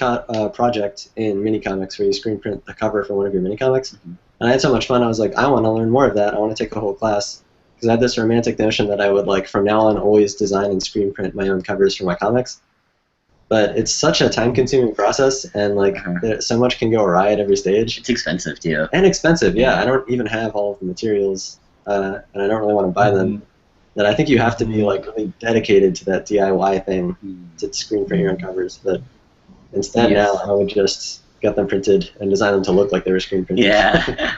project in mini comics where you screen print the cover for one of your mini comics, and I had so much fun. I was like, I want to learn more of that. I want to take a whole class because I had this romantic notion that I would like from now on always design and screen print my own covers for my comics. But it's such a time-consuming process, and like so much can go awry at every stage. It's expensive too. And expensive, yeah. I don't even have all of the materials, and I don't really want to buy them. That I think you have to be like really dedicated to that DIY thing to screen print your own covers. But instead, now I would just get them printed and design them to look like they were screen printed. Yeah.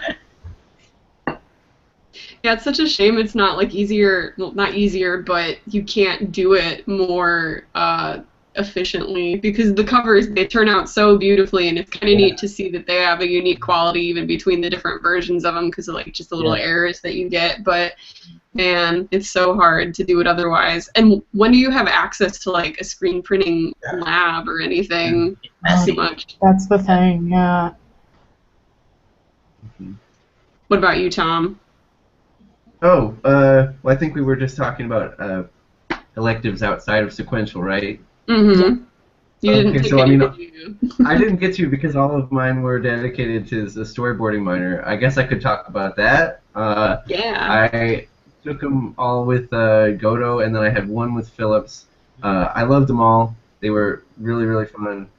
Yeah, it's such a shame it's not like easier. Well, not easier, but you can't do it more efficiently because the covers, they turn out so beautifully, and it's kind of neat to see that they have a unique quality even between the different versions of them because of like just the little errors that you get. But man, it's so hard to do it otherwise. And when do you have access to like a screen printing lab or anything? Too much. That's the thing, yeah. What about you, Tom? Oh, well, I think we were just talking about electives outside of sequential, right? You didn't take any, did you? I didn't get to because all of mine were dedicated to the storyboarding minor. I guess I could talk about that. I took them all with Godot, and then I had one with Phillips. I loved them all. They were really, really fun.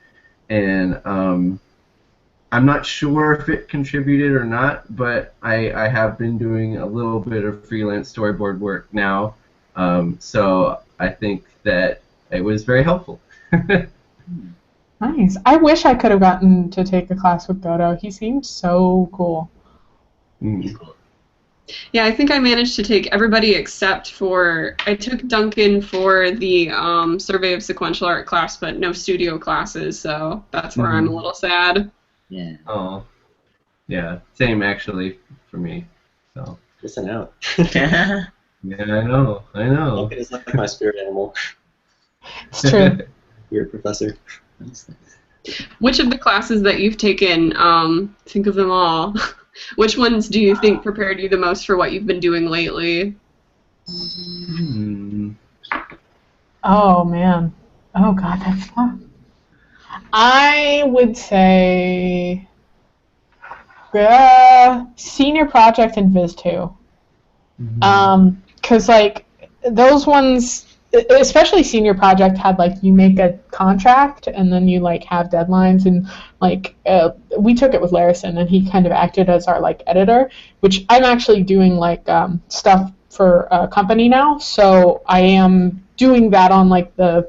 And I'm not sure if it contributed or not, but I have been doing a little bit of freelance storyboard work now. So I think that it was very helpful. Nice. I wish I could have gotten to take a class with Godot. He seemed so cool. Yeah, I think I managed to take everybody except for, I took Duncan for the Survey of Sequential Art class, but no studio classes, so that's where I'm a little sad. Yeah. Oh. Yeah, same actually for me. So. Missing out. Yeah, I know. Duncan is like my spirit animal. It's true. Weird professor. Which of the classes that you've taken, think of them all, which ones do you think prepared you the most for what you've been doing lately? Oh man. Oh god, that's tough. I would say senior project in Viz 2. Because like those ones, especially senior project, had like you make a contract and then you like have deadlines, and like we took it with Larison and he kind of acted as our like editor, which I'm actually doing like stuff for a company now, so I am doing that on like the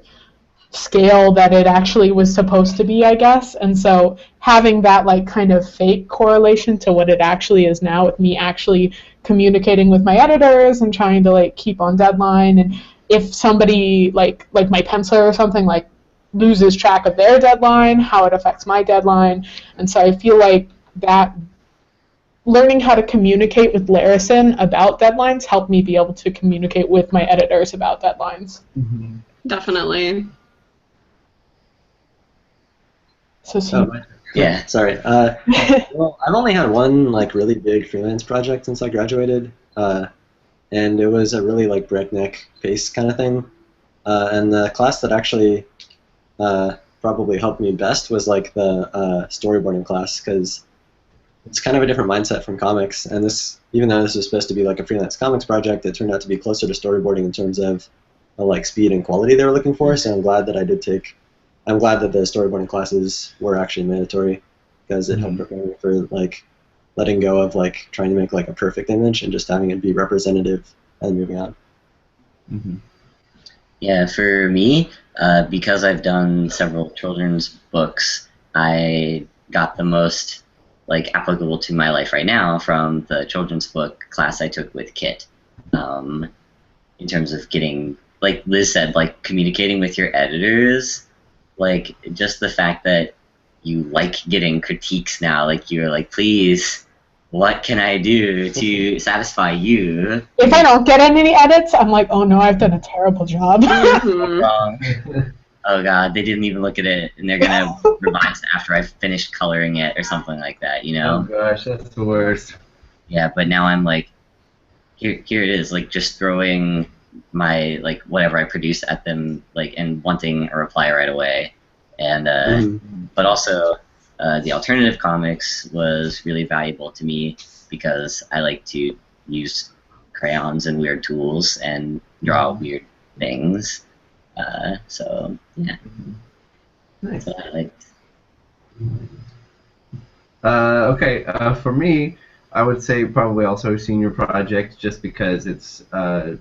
scale that it actually was supposed to be, I guess. And so having that like kind of fake correlation to what it actually is now, with me actually communicating with my editors and trying to like keep on deadline, and if somebody like my penciler or something like loses track of their deadline, how it affects my deadline. And so I feel like that learning how to communicate with Larison about deadlines helped me be able to communicate with my editors about deadlines. Definitely. So yeah, sorry. Well, I've only had one like really big freelance project since I graduated, and it was a really like breakneck pace kind of thing. And the class that actually probably helped me best was like the storyboarding class, because it's kind of a different mindset from comics. And this, even though this was supposed to be like a freelance comics project, it turned out to be closer to storyboarding in terms of the like speed and quality they were looking for. So I'm glad that I'm glad that the storyboarding classes were actually mandatory, because it helped prepare me for like letting go of like trying to make like a perfect image and just having it be representative and moving on. Yeah, for me, because I've done several children's books, I got the most like applicable to my life right now from the children's book class I took with Kit. In terms of getting, like Liz said, like communicating with your editors. Like, just the fact that you like getting critiques now, like you're like, please, what can I do to satisfy you? If I don't get any edits, I'm like, oh no, I've done a terrible job. Wrong. Oh god, they didn't even look at it, and they're gonna revise after I've finished coloring it or something like that, you know? Oh gosh, that's the worst. Yeah, but now I'm like, here it is, like just throwing my like whatever I produce at them, like, and wanting a reply right away. And but also the alternative comics was really valuable to me, because I like to use crayons and weird tools and draw weird things. So yeah, Nice. that's what I liked. Okay, for me, I would say probably also senior project, just because it's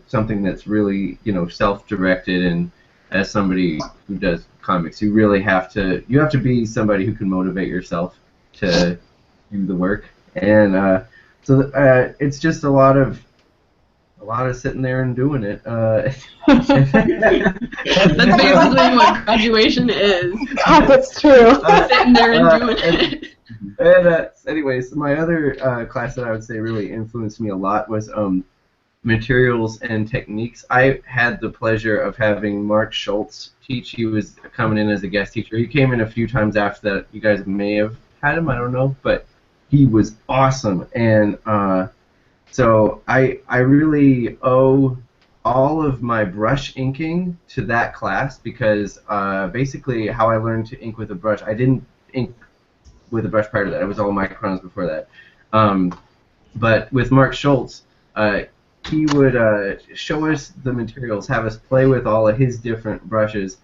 something that's really, self-directed, and as somebody who does comics, you really have to be somebody who can motivate yourself to do the work, and so it's just a lot of sitting there and doing it. That's basically what graduation is. God, that's true. Sitting there and doing it. And anyways, my other class that I would say really influenced me a lot was materials and techniques. I had the pleasure of having Mark Schultz teach. He was coming in as a guest teacher. He came in a few times after that. You guys may have had him, I don't know, but he was awesome. And so I really owe all of my brush inking to that class, because basically how I learned to ink with a brush, I didn't ink with a brush prior to that. It was all microns before that. But with Mark Schultz, he would show us the materials, have us play with all of his different brushes,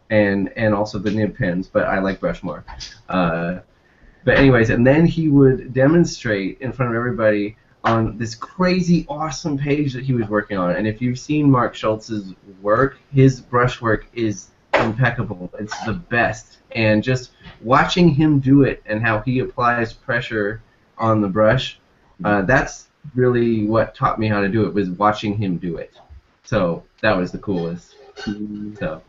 and also the nib pens, but I like brush more. But anyways, and then he would demonstrate in front of everybody on this crazy awesome page that he was working on. And if you've seen Mark Schultz's work, his brush work is impeccable. It's the best. And just watching him do it and how he applies pressure on the brush, that's really what taught me how to do it, was watching him do it. So that was the coolest. So.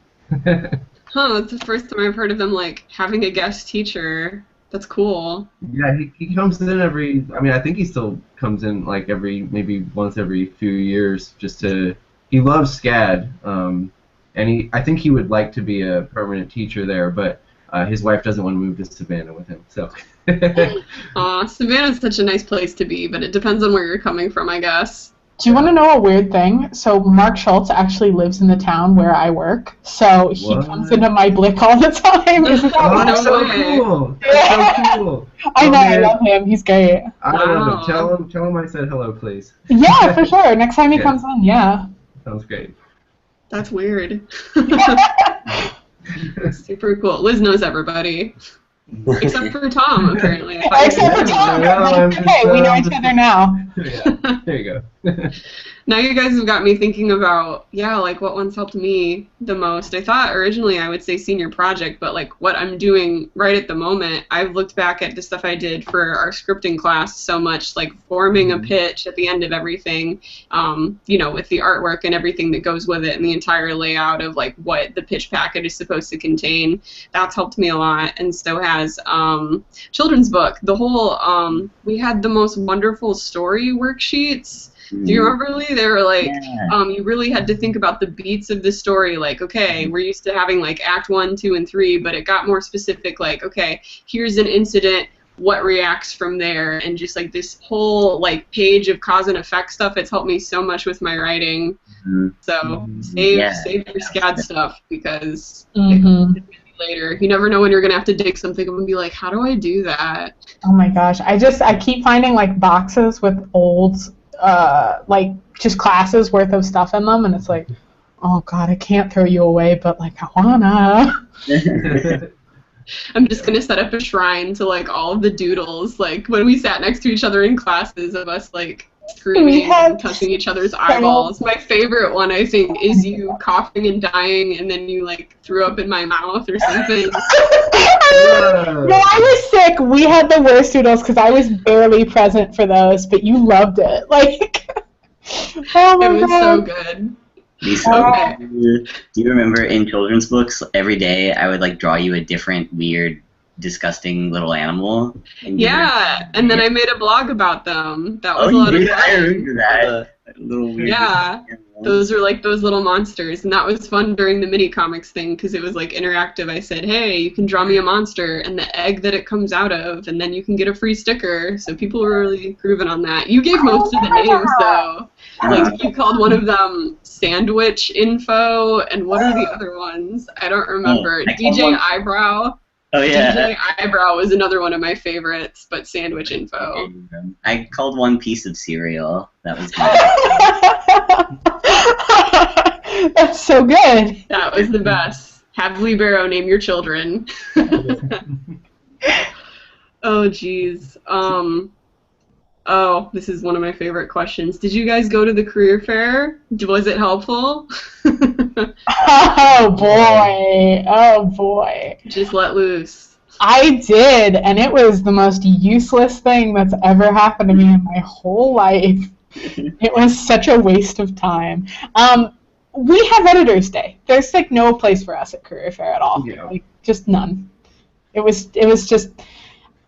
Huh, that's the first time I've heard of them like having a guest teacher. That's cool. Yeah, he comes in every, I think he still comes in like maybe once every few years, just to, he loves SCAD, and I think he would like to be a permanent teacher there, but his wife doesn't want to move to Savannah with him, so. Aw, Savannah's such a nice place to be, but it depends on where you're coming from, I guess. Do you want to know a weird thing? So Mark Schultz actually lives in the town where I work, so he comes into my Blick all the time. Isn't that Oh, that's so way. cool. That's so cool. I know, man. I love him. He's great. I love him. Tell him I said hello, please. Yeah, for sure. Next time he Yeah. comes in, yeah. Sounds great. That's weird. Super cool. Liz knows everybody. Except for Tom, apparently. Except for Tom. Okay, we know each other now. Yeah, there you go. Now you guys have got me thinking about, like what ones helped me the most. I thought originally I would say senior project, but like what I'm doing right at the moment, I've looked back at the stuff I did for our scripting class so much, like forming a pitch at the end of everything, with the artwork and everything that goes with it and the entire layout of like what the pitch packet is supposed to contain. That's helped me a lot, and so has children's book. The whole, we had the most wonderful story worksheets. Do you remember, Lee? They were like, you really had to think about the beats of the story. Like, okay, we're used to having like Act 1, 2, and 3, but it got more specific. Like, okay, here's an incident. What reacts from there? And just like this whole like page of cause and effect stuff. It's helped me so much with my writing. So save your SCAD stuff because later you never know when you're gonna have to dig something up and be like, how do I do that? Oh my gosh, I keep finding like boxes with old. Like just classes worth of stuff in them, and it's like, oh god, I can't throw you away, but like I wanna. I'm just gonna set up a shrine to like all of the doodles, like when we sat next to each other in classes of us like screaming and touching each other's eyeballs. My favorite one, I think, is you coughing and dying, and then you like threw up in my mouth or something. No, I was sick. We had the worst doodles because I was barely present for those, but you loved it. Like, oh my it was god. so good. Lisa, do you remember in children's books, every day I would like draw you a different weird, disgusting little animal? And and then I made a blog about them. That was a lot of fun. I remember that. Little weird Yeah, those are like those little monsters, and that was fun during the mini comics thing because it was like interactive. I said, hey, you can draw me a monster and the egg that it comes out of, and then you can get a free sticker. So people were really grooving on that. You gave most of the names though. Like you called one of them Sandwich Info, and what are the other ones? I don't remember. DJ Eyebrow. Oh yeah. DJ Eyebrow was another one of my favorites, but Sandwich Info. I called one piece of cereal. That was good. That's so good. That was the best. Have Lee Barrow name your children. Oh jeez. Oh, this is one of my favorite questions. Did you guys go to the career fair? Was it helpful? Oh boy. Oh boy. Just let loose. I did, and it was the most useless thing that's ever happened to me in my whole life. It was such a waste of time. We have Editor's Day. There's like no place for us at career fair at all. Yeah. Like just none. It was just.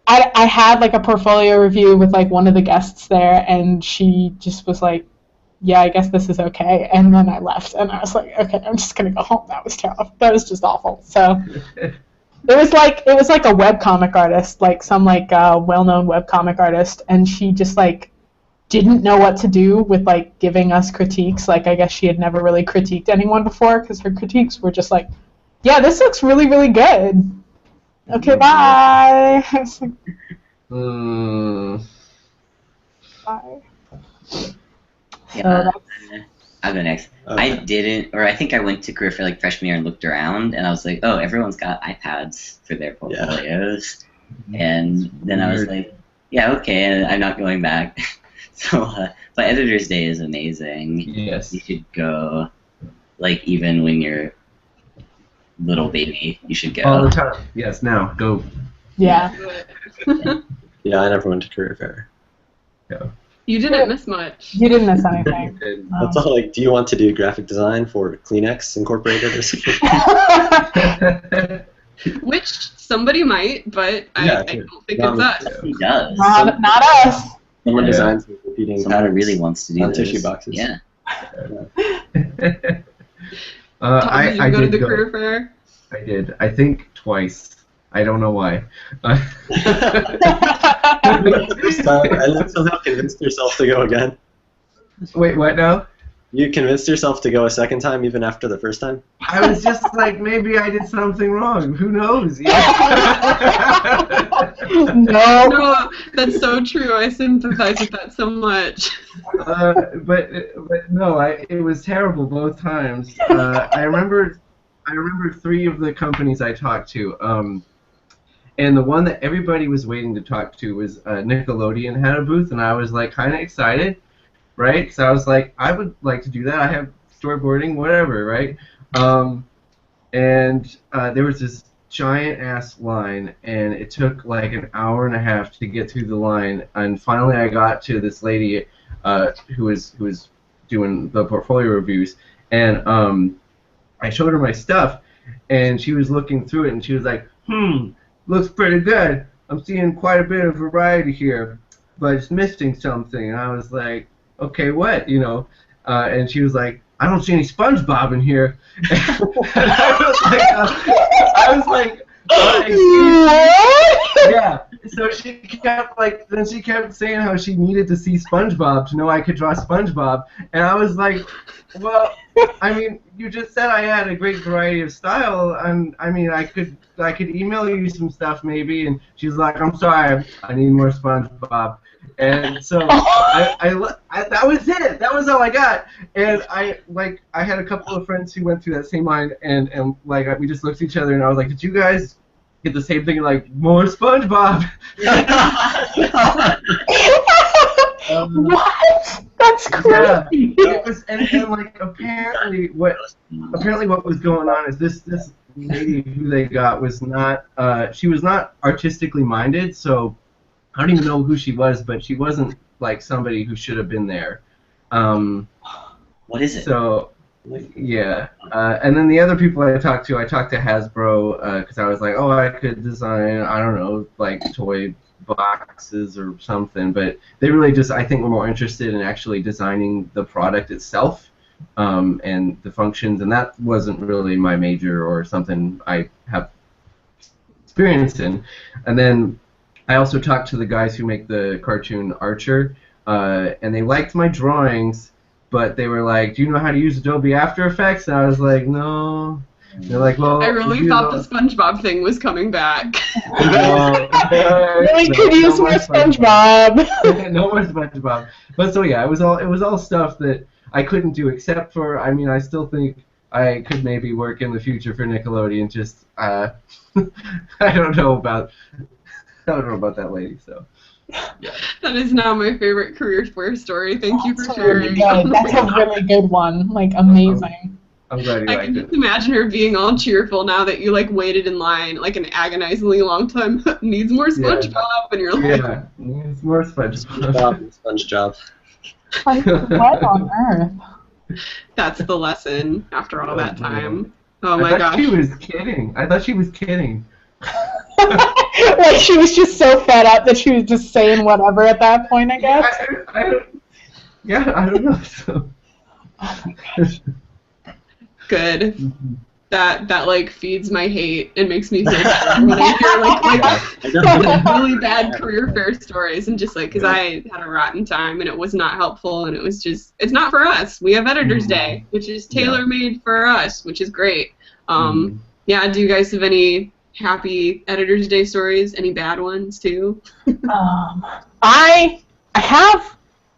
I had like a portfolio review with like one of the guests there, and she just was like, yeah, I guess this is okay. And then I left, and I was like, okay, I'm just gonna go home. That was terrible. That was just awful. So it was like a webcomic artist, like some like well-known webcomic artist, and she just like didn't know what to do with like giving us critiques. Like I guess she had never really critiqued anyone before because her critiques were just like, yeah, this looks really, really good. Okay, bye. Bye. Yeah, I'll go next. Okay. I didn't, or I think I went to career fair like freshman year and looked around, and I was like, oh, everyone's got iPads for their portfolios. Yeah. And then I was like, yeah, okay, and I'm not going back. So, but Editor's Day is amazing. Yes. You should go, like, even when you're little baby, you should go. All the time. Yes, now, go. Yeah. Yeah, I never went to career fair. Yeah. You didn't miss much. You didn't miss anything. That's all. Like, do you want to do graphic design for Kleenex Incorporated or something? Which somebody might, but I don't think it's us. He does. Not us. Someone designs repeating Someone patterns really wants to do on this. tissue boxes. Yeah. Tom, did you go to the career fair? I did. I think twice. I don't know why. First time, and then somehow convinced yourself to go again. Wait, what now? You convinced yourself to go a second time even after the first time? I was just like, maybe I did something wrong. Who knows? No. No, that's so true. I sympathize with that so much. But no, it was terrible both times. I remember 3 of the companies I talked to. And the one that everybody was waiting to talk to was Nickelodeon had a booth, and I was like kind of excited, right? So I was like, I would like to do that. I have storyboarding, whatever, right? And there was this giant ass line, and it took like an hour and a half to get through the line. And finally, I got to this lady who was doing the portfolio reviews, and I showed her my stuff, and she was looking through it, and she was like, looks pretty good. I'm seeing quite a bit of variety here, but it's missing something. And I was like, okay, what? You know? And she was like, I don't see any SpongeBob in here. And I was like, yeah. So she kept saying how she needed to see SpongeBob to know I could draw SpongeBob, and I was like, well, I mean, you just said I had a great variety of style, and I mean, I could email you some stuff maybe. And she's like, I'm sorry, I need more SpongeBob. And so that was it. That was all I got. And I had a couple of friends who went through that same line, and we just looked at each other, and I was like, did you guys get the same thing? Like, more SpongeBob. What? That's crazy. Yeah, it was, and like apparently what was going on is this lady who they got was not she was not artistically minded, so I don't even know who she was, but she wasn't like somebody who should have been there. What is it? So yeah, and then the other people I talked to Hasbro because I was like, oh, I could design, I don't know, like toy boxes or something, but they really just, I think, were more interested in actually designing the product itself and the functions, and that wasn't really my major or something I have experience in. And then I also talked to the guys who make the cartoon Archer, and they liked my drawings, but they were like, do you know how to use Adobe After Effects? And I was like, no. They're like, well, I really thought the SpongeBob thing was coming back. Really could use more SpongeBob. No more SpongeBob. But so yeah, it was all stuff that I couldn't do, except for, I mean, I still think I could maybe work in the future for Nickelodeon. Just I don't know about that lady. So yeah. That is now my favorite career fair story. Thank you for sharing. Really That's a really good one. Like, amazing. I'm glad you I liked can it. just imagine her being all cheerful now that you like waited in line like an agonizingly long time. Needs more SpongeBob, and you're like, yeah, needs more SpongeBob. Sponge job. Like, what on earth? that's the lesson after all that time. Oh I my thought gosh. she was kidding. Like, she was just so fed up that she was just saying whatever at that point, I guess. I don't know. So. Oh my gosh. Good. That like feeds my hate and makes me so sad when I hear like really bad career fair stories, and just like, because I had a rotten time and it was not helpful, and it was just, it's not for us. We have Editor's Day, which is tailor-made for us, which is great. Yeah, do you guys have any happy Editor's Day stories? Any bad ones too? I have.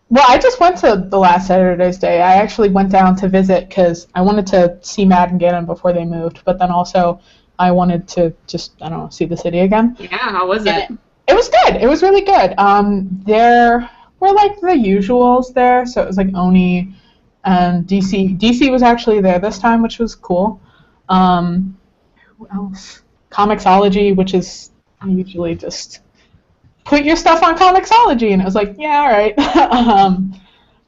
Well, I just went to the last Editor's Day. I actually went down to visit because I wanted to see Mad and Gannon before they moved, but then also I wanted to just, I don't know, see the city again. Yeah, how was it? It was good. It was really good. There were like the usuals there, so it was like Oni and DC. DC was actually there this time, which was cool. Who else? Comixology, which is usually just put your stuff on Comixology, and it was like, yeah, all right.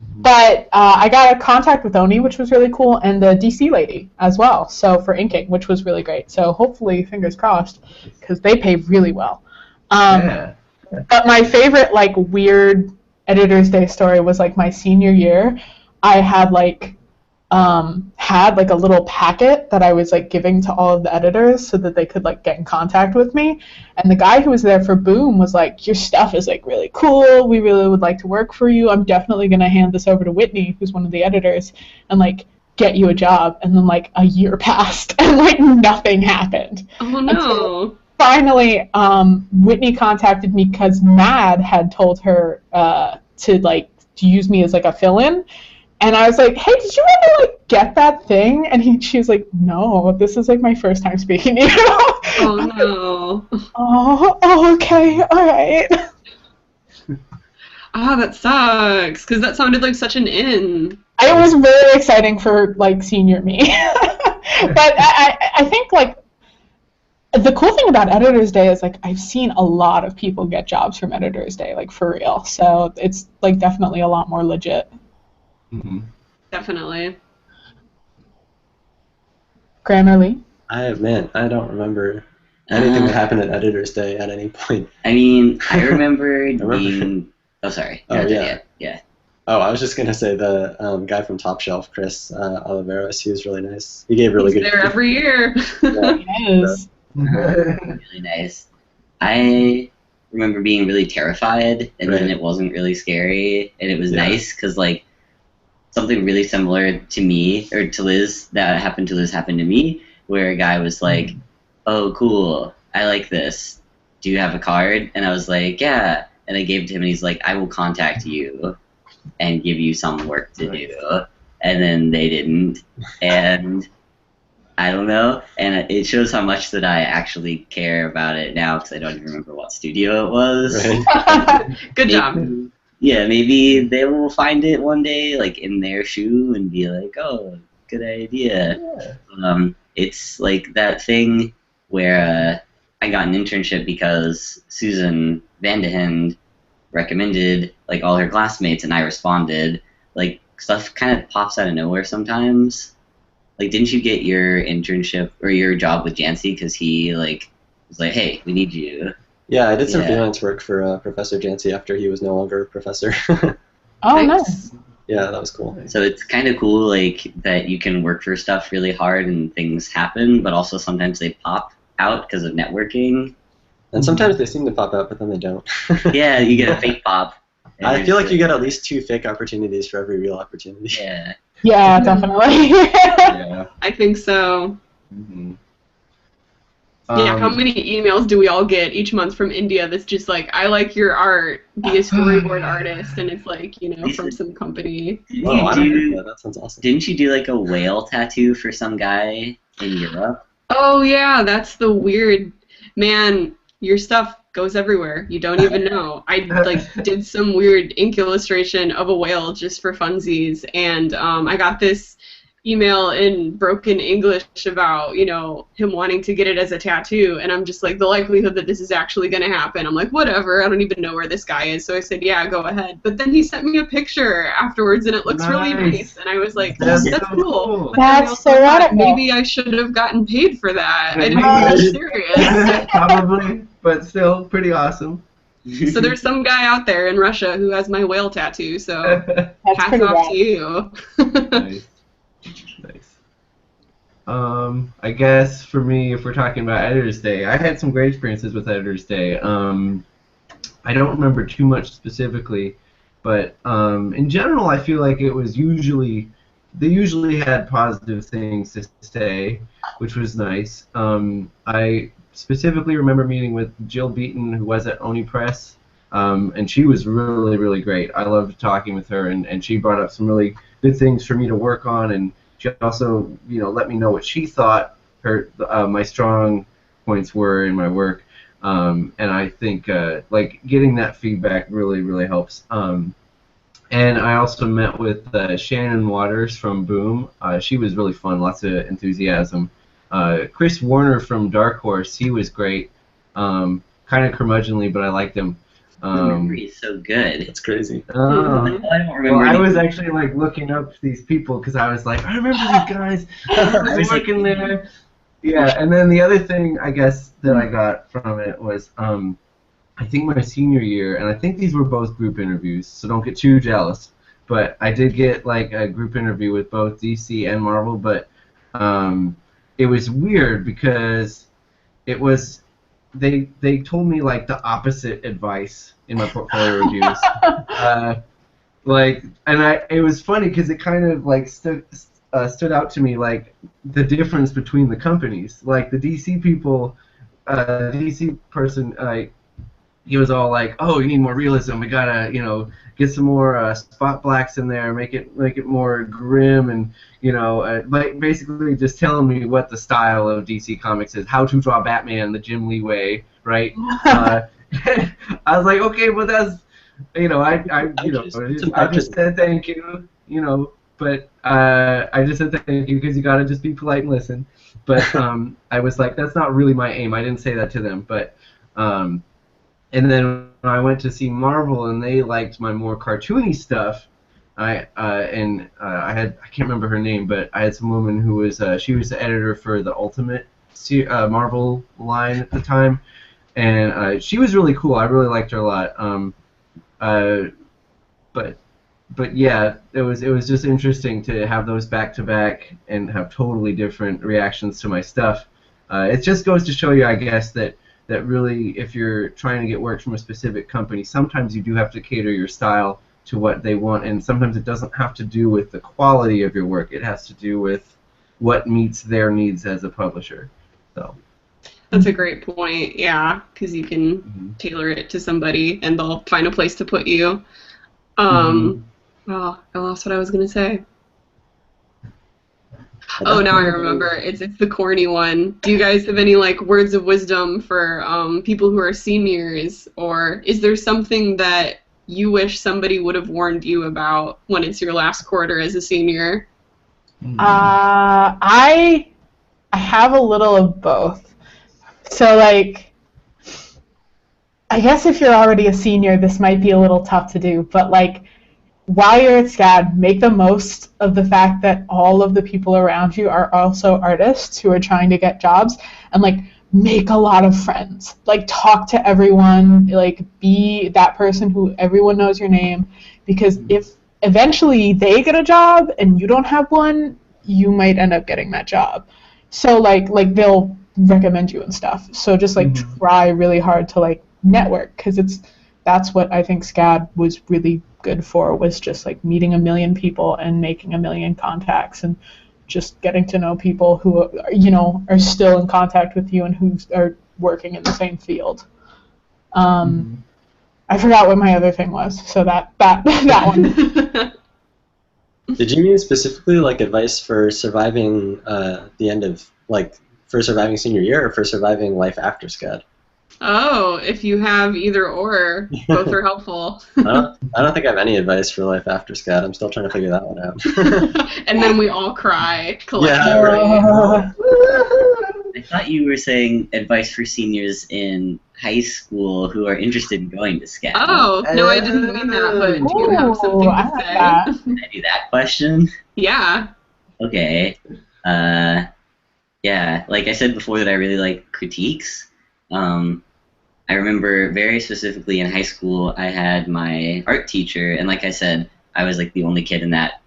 But I got a contact with Oni, which was really cool, and the DC lady as well, so for inking, which was really great. So hopefully, fingers crossed, because they pay really well. Yeah. But my favorite, like, weird Editor's Day story was, like, my senior year. I had, like, had like a little packet that I was like giving to all of the editors so that they could like get in contact with me. And the guy who was there for Boom was like, your stuff is like really cool. We really would like to work for you. I'm definitely going to hand this over to Whitney, who's one of the editors, and like get you a job. And then like a year passed and like nothing happened. Oh no. Finally, Whitney contacted me because Mad had told her to use me as like a fill-in. And I was like, hey, did you ever like get that thing? And she was like, no, this is like my first time speaking to you. Oh no. Oh, okay, all right. Ah, that sucks, because that sounded like such an in. It was very exciting for like senior me. But I think like the cool thing about Editor's Day is like I've seen a lot of people get jobs from Editor's Day, like for real. So it's like definitely a lot more legit. Mm-hmm. Definitely. Grammarly? I don't remember anything that happened at Editor's Day at any point. I mean, I remember being... Oh, sorry. Oh, yeah. Yeah. Oh, I was just going to say the guy from Top Shelf, Chris Oliveros, he was really nice. He gave really He's good there every year. Yeah. Yes. Really nice. I remember being really terrified, and then Right. it wasn't really scary, and it was Yeah. nice, because, like, something really similar to me, or to Liz, that happened to Liz happened to me, where a guy was like, oh, cool, I like this. Do you have a card? And I was like, yeah. And I gave it to him, and he's like, I will contact you and give you some work to do. And then they didn't. And I don't know. And it shows how much that I actually care about it now, because I don't even remember what studio it was. Right. Good job. Yeah, maybe they will find it one day, like, in their shoe and be like, oh, good idea. It's like that thing where I got an internship because Susan Vandehend recommended, like, all her classmates, and I responded. Like, stuff kind of pops out of nowhere sometimes. Like, didn't you get your internship or your job with Jancy because he, like, was like, hey, we need you? Yeah, I did some Yeah. freelance work for Professor Jancy after he was no longer a professor. Oh, Thanks. nice. Yeah, that was cool. So it's kind of cool, like, that you can work for stuff really hard and things happen, but also sometimes they pop out because of networking. And sometimes they seem to pop out, but then they don't. Yeah, you get a fake pop. and I you're feel like just you get at least 2 fake opportunities for every real opportunity. Yeah. Yeah, definitely. Yeah. I think so. Mm-hmm. Yeah, how many emails do we all get each month from India that's just like, I like your art, be a storyboard artist, and it's like, you know, from some company. Whoa, I don't know that. That sounds awesome. Didn't you do, like, a whale tattoo for some guy in Europe? Oh yeah, that's the weird, man, your stuff goes everywhere. You don't even know. I like did some weird ink illustration of a whale just for funsies, and I got this email in broken English about, you know, him wanting to get it as a tattoo, and I'm just like, the likelihood that this is actually going to happen, I'm like, whatever, I don't even know where this guy is, so I said, yeah, go ahead. But then he sent me a picture afterwards, and it looks really nice, and I was like, that's so cool. But cool. then I That's also so thought radical. maybe I should have gotten paid for that. I didn't think it was serious. Probably, but still pretty awesome. So there's some guy out there in Russia who has my whale tattoo, so That's hats pretty off rad. to you. Nice. Nice. I guess for me, if we're talking about Editor's Day, I had some great experiences with Editor's Day. I don't remember too much specifically, but in general, I feel like it was they usually had positive things to say, which was nice. I specifically remember meeting with Jill Beaton, who was at Oni Press, and she was really, really great. I loved talking with her, and she brought up some really good things for me to work on, and she also, you know, let me know what she thought my strong points were in my work, and I think like getting that feedback really, really helps. And I also met with Shannon Waters from Boom. She was really fun, lots of enthusiasm. Chris Warner from Dark Horse, he was great. Kind of curmudgeonly, but I liked him. My memory is so good. That's crazy. I don't remember. Well, I was anything. actually like looking up these people because I was like, I remember these guys. I was working there. Yeah, and then the other thing I guess that I got from it was I think my senior year, and I think these were both group interviews, so don't get too jealous. but I did get like a group interview with both DC and Marvel, but it was weird because it was they told me like the opposite advice in my portfolio reviews. It was funny because it kind of like stood out to me, like the difference between the companies. Like the DC people, DC person, he was all like, "Oh, you need more realism. We gotta, get some more spot blacks in there, make it more grim, and like basically just telling me what the style of DC Comics is, how to draw Batman the Jim Lee way, right?" I was like, okay, well that's, I just said thank you, but I just said thank you because you gotta just be polite and listen. But I was like, that's not really my aim. I didn't say that to them, but. And then when I went to see Marvel and they liked my more cartoony stuff, I can't remember her name, but I had some woman who was she was the editor for the Ultimate Marvel line at the time, and she was really cool. I really liked her a lot. But yeah, it was just interesting to have those back to back and have totally different reactions to my stuff. It just goes to show you, I guess, that really, if you're trying to get work from a specific company, sometimes you do have to cater your style to what they want, and sometimes it doesn't have to do with the quality of your work. It has to do with what meets their needs as a publisher. So. That's a great point, yeah, because you can tailor it to somebody, and they'll find a place to put you. Oh, I lost what I was going to say. Oh, now I remember. It's the corny one. Do you guys have any like words of wisdom for people who are seniors, or is there something that you wish somebody would have warned you about when it's your last quarter as a senior? I have a little of both. So like, I guess if you're already a senior, this might be a little tough to do, but like, while you're at SCAD, make the most of the fact that all of the people around you are also artists who are trying to get jobs, and like make a lot of friends. Like talk to everyone, like be that person who everyone knows your name, because if eventually they get a job and you don't have one, you might end up getting that job. So like they'll recommend you and stuff. So just like try really hard to like network, because that's what I think SCAD was really good for, was just like meeting a million people and making a million contacts and just getting to know people who are still in contact with you and who are working in the same field. I forgot what my other thing was, so that one. Did you mean specifically like advice for surviving the end of, like, for surviving senior year, or for surviving life after SCAD? Oh, if you have either or, both are helpful. I don't think I have any advice for life after SCAD. I'm still trying to figure that one out. And then we all cry collectively. Yeah, right. I thought you were saying advice for seniors in high school who are interested in going to SCAD. Oh, no, I didn't mean that, but do you have something to say? Can I do that question? Yeah. Okay. Yeah, like I said before that I really like critiques. I remember very specifically in high school I had my art teacher, and like I said, I was like the only kid in that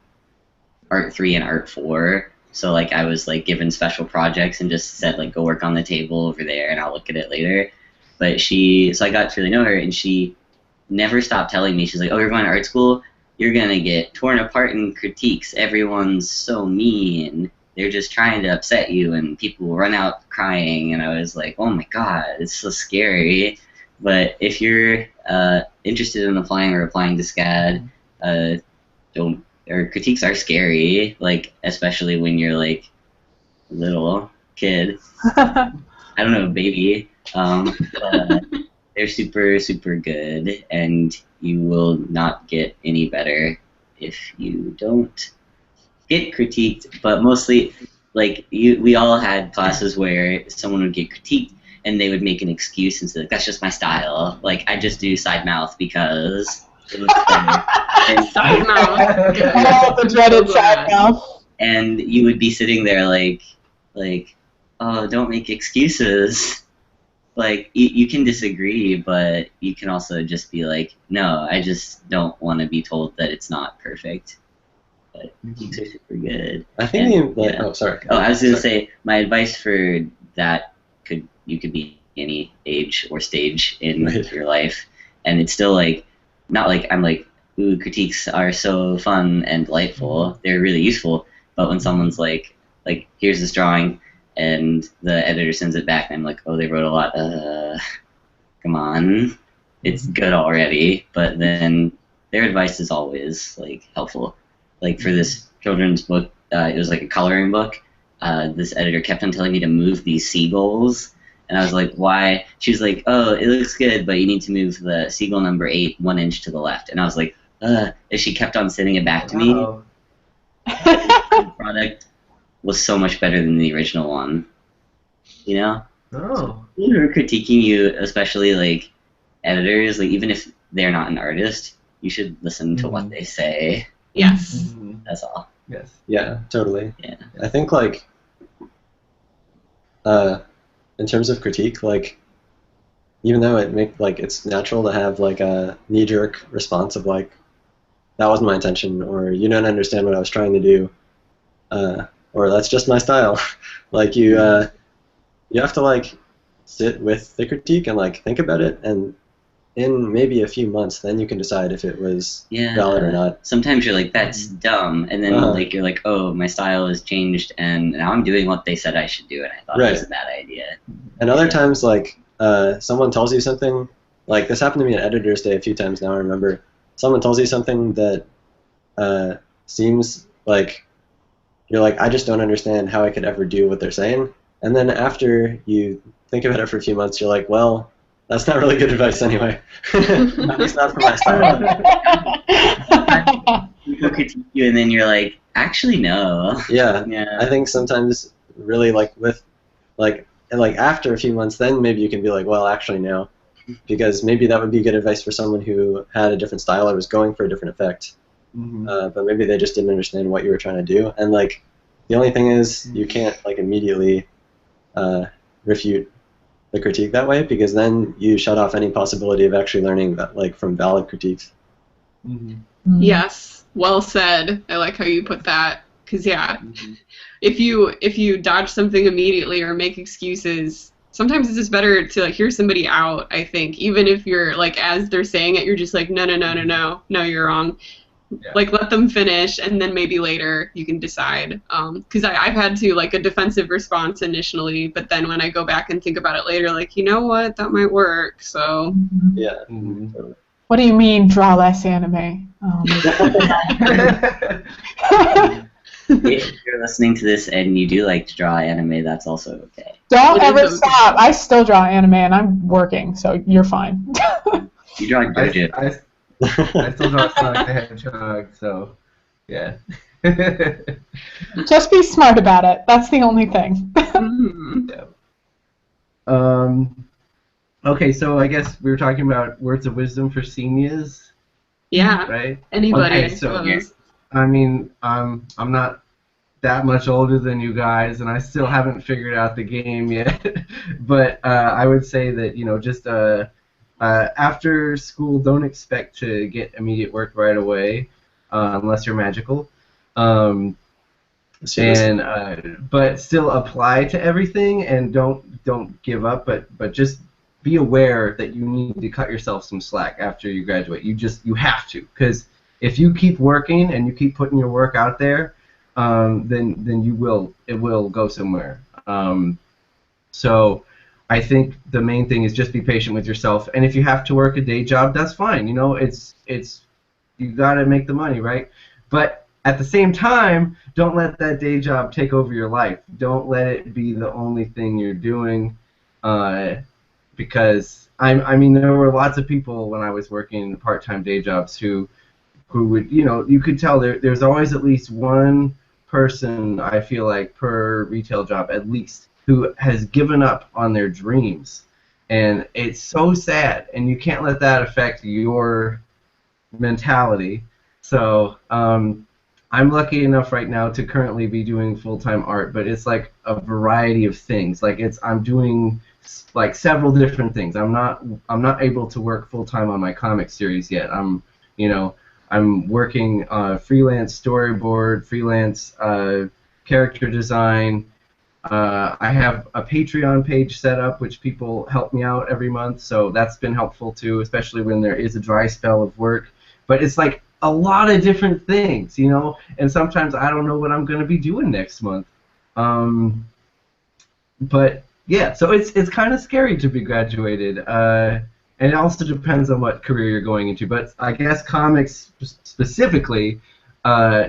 Art 3 and Art 4, so like I was like given special projects and just said like go work on the table over there and I'll look at it later. But so I got to really know her, and she never stopped telling me, she's like, oh, you're going to art school? You're gonna get torn apart in critiques. Everyone's so mean. They're just trying to upset you, and people will run out crying. And I was like, oh my god, it's so scary. But if you're interested in applying to SCAD, critiques are scary, like especially when you're like a little kid. I don't know, baby. But they're super, super good, and you will not get any better if you don't get critiqued. But mostly, like we all had classes where someone would get critiqued and they would make an excuse and say, like, that's just my style. Like, I just do side mouth because it was funny. Side mouth. Oh, the dreaded side mouth. And you would be sitting there like, oh, don't make excuses. like you can disagree, but you can also just be like, no, I just don't want to be told that it's not perfect. But critiques are super good. I think I was gonna say my advice for that you could be any age or stage in your life, and it's still like not like I'm like, ooh, critiques are so fun and delightful. They're really useful. But when someone's like here's this drawing, and the editor sends it back, and I'm like, oh, they wrote a lot. Come on, it's good already. But then their advice is always like helpful. Like for this children's book, it was like a coloring book. This editor kept on telling me to move these seagulls, and I was like, why? She was like, oh, it looks good, but you need to move the seagull number 8 1 inch to the left. And I was like, and she kept on sending it back to me. The product was so much better than the original one. You know? Oh. People who are critiquing you, especially like editors, like even if they're not an artist, you should listen to what they say. Yes. That's all. Yes. Yeah, totally. Yeah. I think like in terms of critique, like even though it's natural to have like a knee-jerk response of like that wasn't my intention, or you don't understand what I was trying to do, or that's just my style. Like you have to like sit with the critique and like think about it, and in maybe a few months, then you can decide if it was valid or not. Sometimes you're like, that's dumb, and then like you're like, oh, my style has changed, and now I'm doing what they said I should do, and I thought it was a bad idea. And other times, like someone tells you something, like this happened to me at Editor's Day a few times now. I remember someone tells you something that seems like you're like, I just don't understand how I could ever do what they're saying, and then after you think about it for a few months, you're like, well, that's not really good advice anyway. At least not for my style. People critique you, and then you're like, actually, no. Yeah. I think sometimes really like with like after a few months, then maybe you can be like, well, actually, no, because maybe that would be good advice for someone who had a different style or was going for a different effect. But maybe they just didn't understand what you were trying to do, and like the only thing is you can't like immediately refute the critique that way, because then you shut off any possibility of actually learning that, like from valid critiques. Yes, well said. I like how you put that, because if you dodge something immediately or make excuses, sometimes it's just better to like hear somebody out. I think even if you're like as they're saying it, you're just like no, you're wrong. Like let them finish, and then maybe later you can decide. Because I've had to like a defensive response initially, but then when I go back and think about it later, like you know what, that might work. So yeah. What do you mean draw less anime? If you're listening to this and you do like to draw anime, that's also okay. Don't ever stop. I still draw anime, and I'm working, so you're fine. You draw JoJo. I still draw Sonic the Hedgehog, so yeah. Just be smart about it. That's the only thing. Okay, so I guess we were talking about words of wisdom for seniors. Yeah. Right. Anybody. Okay, so I mean, I'm not that much older than you guys, and I still haven't figured out the game yet. But I would say that just after school, don't expect to get immediate work right away, unless you're magical. But still apply to everything, and don't give up. But just be aware that you need to cut yourself some slack after you graduate. You have to, because if you keep working and you keep putting your work out there, then it will go somewhere. So I think the main thing is just be patient with yourself, and if you have to work a day job, that's fine. It's you gotta make the money, right? But at the same time, don't let that day job take over your life. Don't let it be the only thing you're doing, because I mean there were lots of people when I was working part-time day jobs who would you could tell there's always at least one person, I feel like, per retail job at least, who has given up on their dreams, and it's so sad, and you can't let that affect your mentality. So I'm lucky enough right now to currently be doing full-time art, but it's like a variety of things. Like I'm doing like several different things. I'm not able to work full time on my comic series yet. I'm working freelance storyboard, freelance character design. I have a Patreon page set up, which people help me out every month, so that's been helpful too, especially when there is a dry spell of work. But it's like a lot of different things, and sometimes I don't know what I'm going to be doing next month. But yeah, so it's kind of scary to be graduated, and it also depends on what career you're going into. But I guess comics specifically,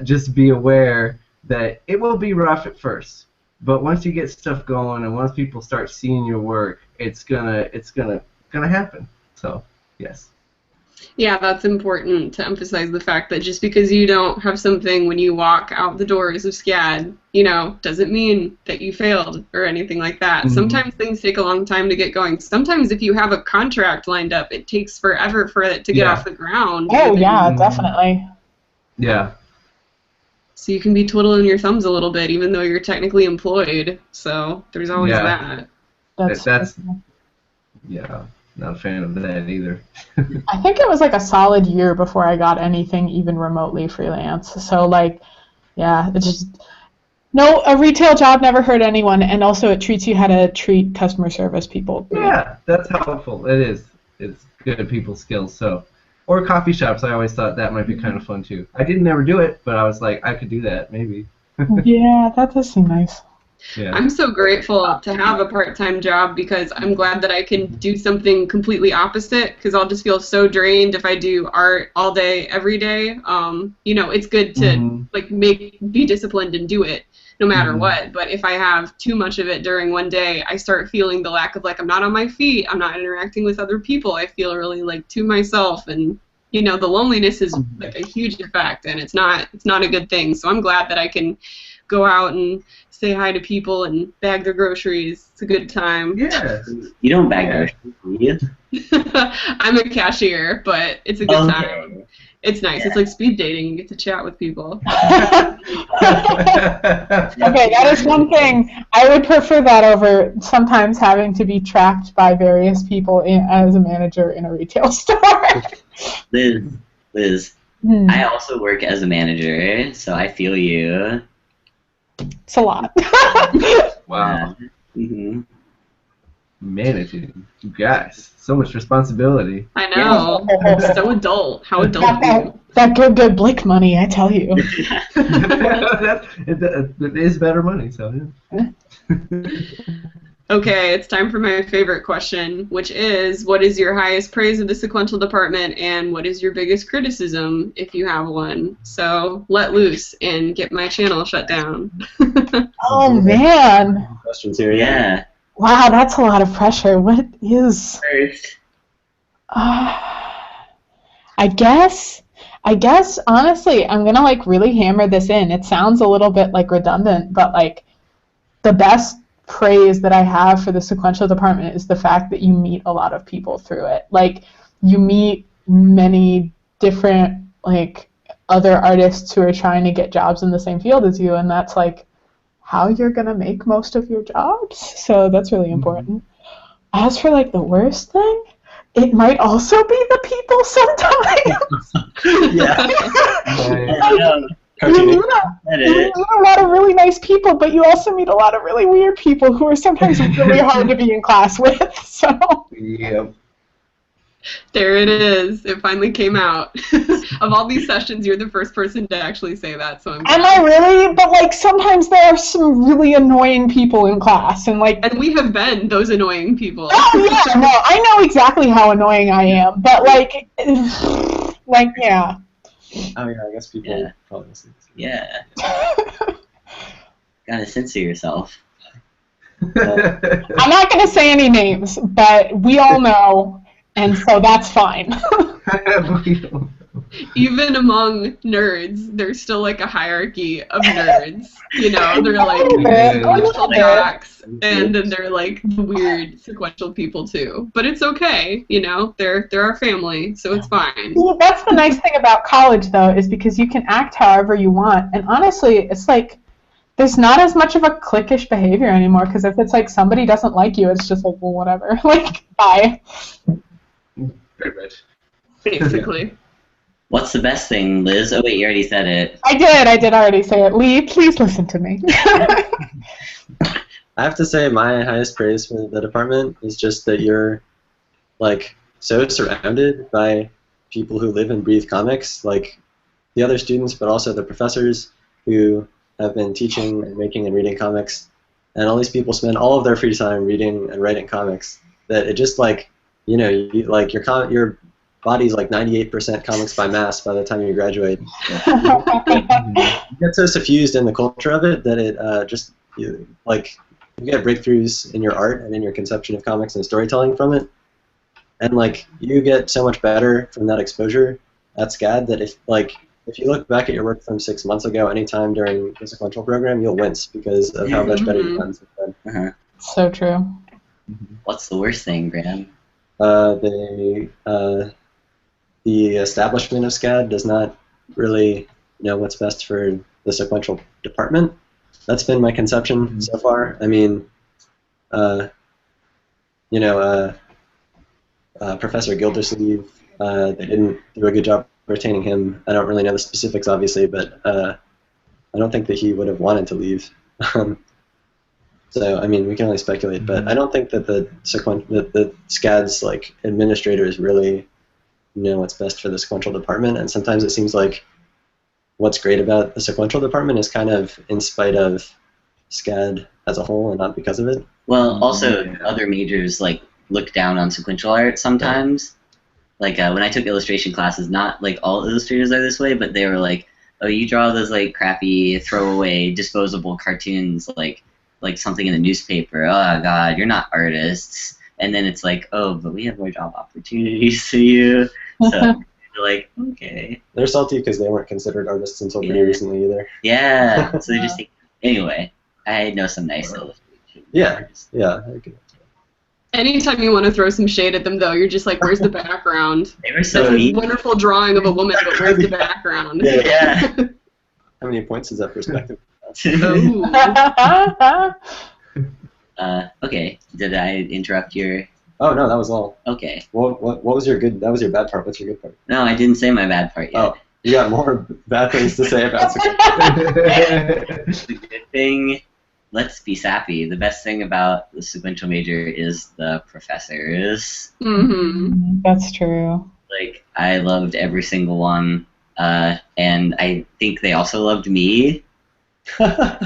just be aware that it will be rough at first. But once you get stuff going and once people start seeing your work, it's gonna happen. So yes. Yeah, that's important to emphasize the fact that just because you don't have something when you walk out the doors of SCAD, doesn't mean that you failed or anything like that. Mm-hmm. Sometimes things take a long time to get going. Sometimes if you have a contract lined up, it takes forever for it to get off the ground. Oh, yeah, definitely. Yeah. So you can be twiddling your thumbs a little bit, even though you're technically employed. So there's always that. That's yeah, not a fan of that either. I think it was like a solid year before I got anything even remotely freelance. So it's just a retail job never hurt anyone, and also it treats you how to treat customer service people. Yeah, that's helpful. It is. It's good people skills. So. Or coffee shops, I always thought that might be kind of fun too. I didn't never do it, but I was like, I could do that, maybe. Yeah, that does seem nice. Yeah. I'm so grateful to have a part-time job because I'm glad that I can do something completely opposite, because I'll just feel so drained if I do art all day, every day. It's good to be disciplined and do it no matter what, but if I have too much of it during one day, I start feeling the lack of I'm not on my feet, I'm not interacting with other people, I feel really to myself, and the loneliness is a huge effect, and it's not a good thing. So I'm glad that I can go out and say hi to people and bag their groceries. It's a good time. Yeah. You don't bag groceries, do you? I'm a cashier, but it's a good time. It's nice. Yeah. It's like speed dating. You get to chat with people. Okay, that is one thing. I would prefer that over sometimes having to be tracked by various people as a manager in a retail store. Liz, I also work as a manager, so I feel you. It's a lot. Wow. Mm-hmm. Managing, you guys, so much responsibility. I know. Yeah. So adult. How adult are you? That good Blick money, I tell you. It is better money, so yeah. Okay, it's time for my favorite question, which is, what is your highest praise of the sequential department, and what is your biggest criticism, if you have one? So let loose and get my channel shut down. Oh, man. Questions here, yeah. Wow, that's a lot of pressure. What is... First. I guess, honestly, I'm going to, really hammer this in. It sounds a little bit, redundant, but, the best praise that I have for the sequential department is the fact that you meet a lot of people through it. You meet many different, other artists who are trying to get jobs in the same field as you, and that's, how you're going to make most of your jobs. So that's really important. As for, the worst thing, it might also be the people sometimes. Yeah. You meet a lot of really nice people, but you also meet a lot of really weird people who are sometimes really hard to be in class with. So. Yep. There it is. It finally came out. Of all these sessions, you're the first person to actually say that. So I'm glad. Am I really? But sometimes there are some really annoying people in class, and And we have been those annoying people. Oh yeah, no, I know exactly how annoying I am, but yeah. Oh yeah, I guess people probably listen. Yeah. Gotta censor yourself. I'm not gonna say any names, but we all know. And so that's fine. Even among nerds, there's still a hierarchy of nerds. They're sequential jocks, and then they're the weird sequential people too. But it's okay, they're our family, so it's fine. That's the nice thing about college, though, is because you can act however you want. And honestly, it's there's not as much of a cliquish behavior anymore, because if it's like somebody doesn't like you, it's just like, well, whatever. Like, bye. Very much. Basically. What's the best thing, Liz? Oh wait, you already said it. I did already say it. Lee, please listen to me. I have to say my highest praise for the department is just that you're like so surrounded by people who live and breathe comics, like the other students, but also the professors who have been teaching and making and reading comics, and all these people spend all of their free time reading and writing comics. That it just like, you know, like your body's like 98% comics by mass by the time you graduate. You get so suffused in the culture of it that it just you get breakthroughs in your art and in your conception of comics and storytelling from it, and like you get so much better from that exposure at SCAD that if you look back at your work from 6 months ago, anytime during the sequential program, you'll wince because of how much better you've done since then. So true. What's the worst thing, Graham? The establishment of SCAD does not really know what's best for the sequential department. That's been my conception so far. I mean, Professor Gildersleeve, they didn't do a good job retaining him. I don't really know the specifics, obviously, but I don't think that he would have wanted to leave. So, I mean, we can only speculate, but I don't think that the SCAD's like administrators really know what's best for the sequential department, and sometimes it seems like what's great about the sequential department is kind of in spite of SCAD as a whole and not because of it. Well, also other majors like look down on sequential art sometimes. Like when I took illustration classes, not like all illustrators are this way, but they were like, "Oh, you draw those like crappy, throwaway, disposable cartoons, like something in the newspaper. Oh God, you're not artists." And then it's like, "Oh, but we have more job opportunities to you." So you're like, okay. They're salty because they weren't considered artists until pretty recently either. Yeah. So they just think. Anyway, I know some nice illustration. Yeah. Okay. Anytime you want to throw some shade at them, though, you're just like, "Where's the background?" They were so That's mean. a wonderful drawing of a woman, but where's the background? Yeah. How many points is that perspective? Ooh. Okay. Did I interrupt your? Oh no, that was all. Okay. What was your good? That was your bad part. What's your good part? No, I didn't say my bad part yet. Oh, you got more bad things to say about The good thing, let's be sappy. The best thing about the sequential major is the professors. Mm-hmm. That's true. Like, I loved every single one, and I think they also loved me. I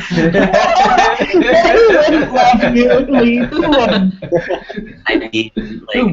mean, like,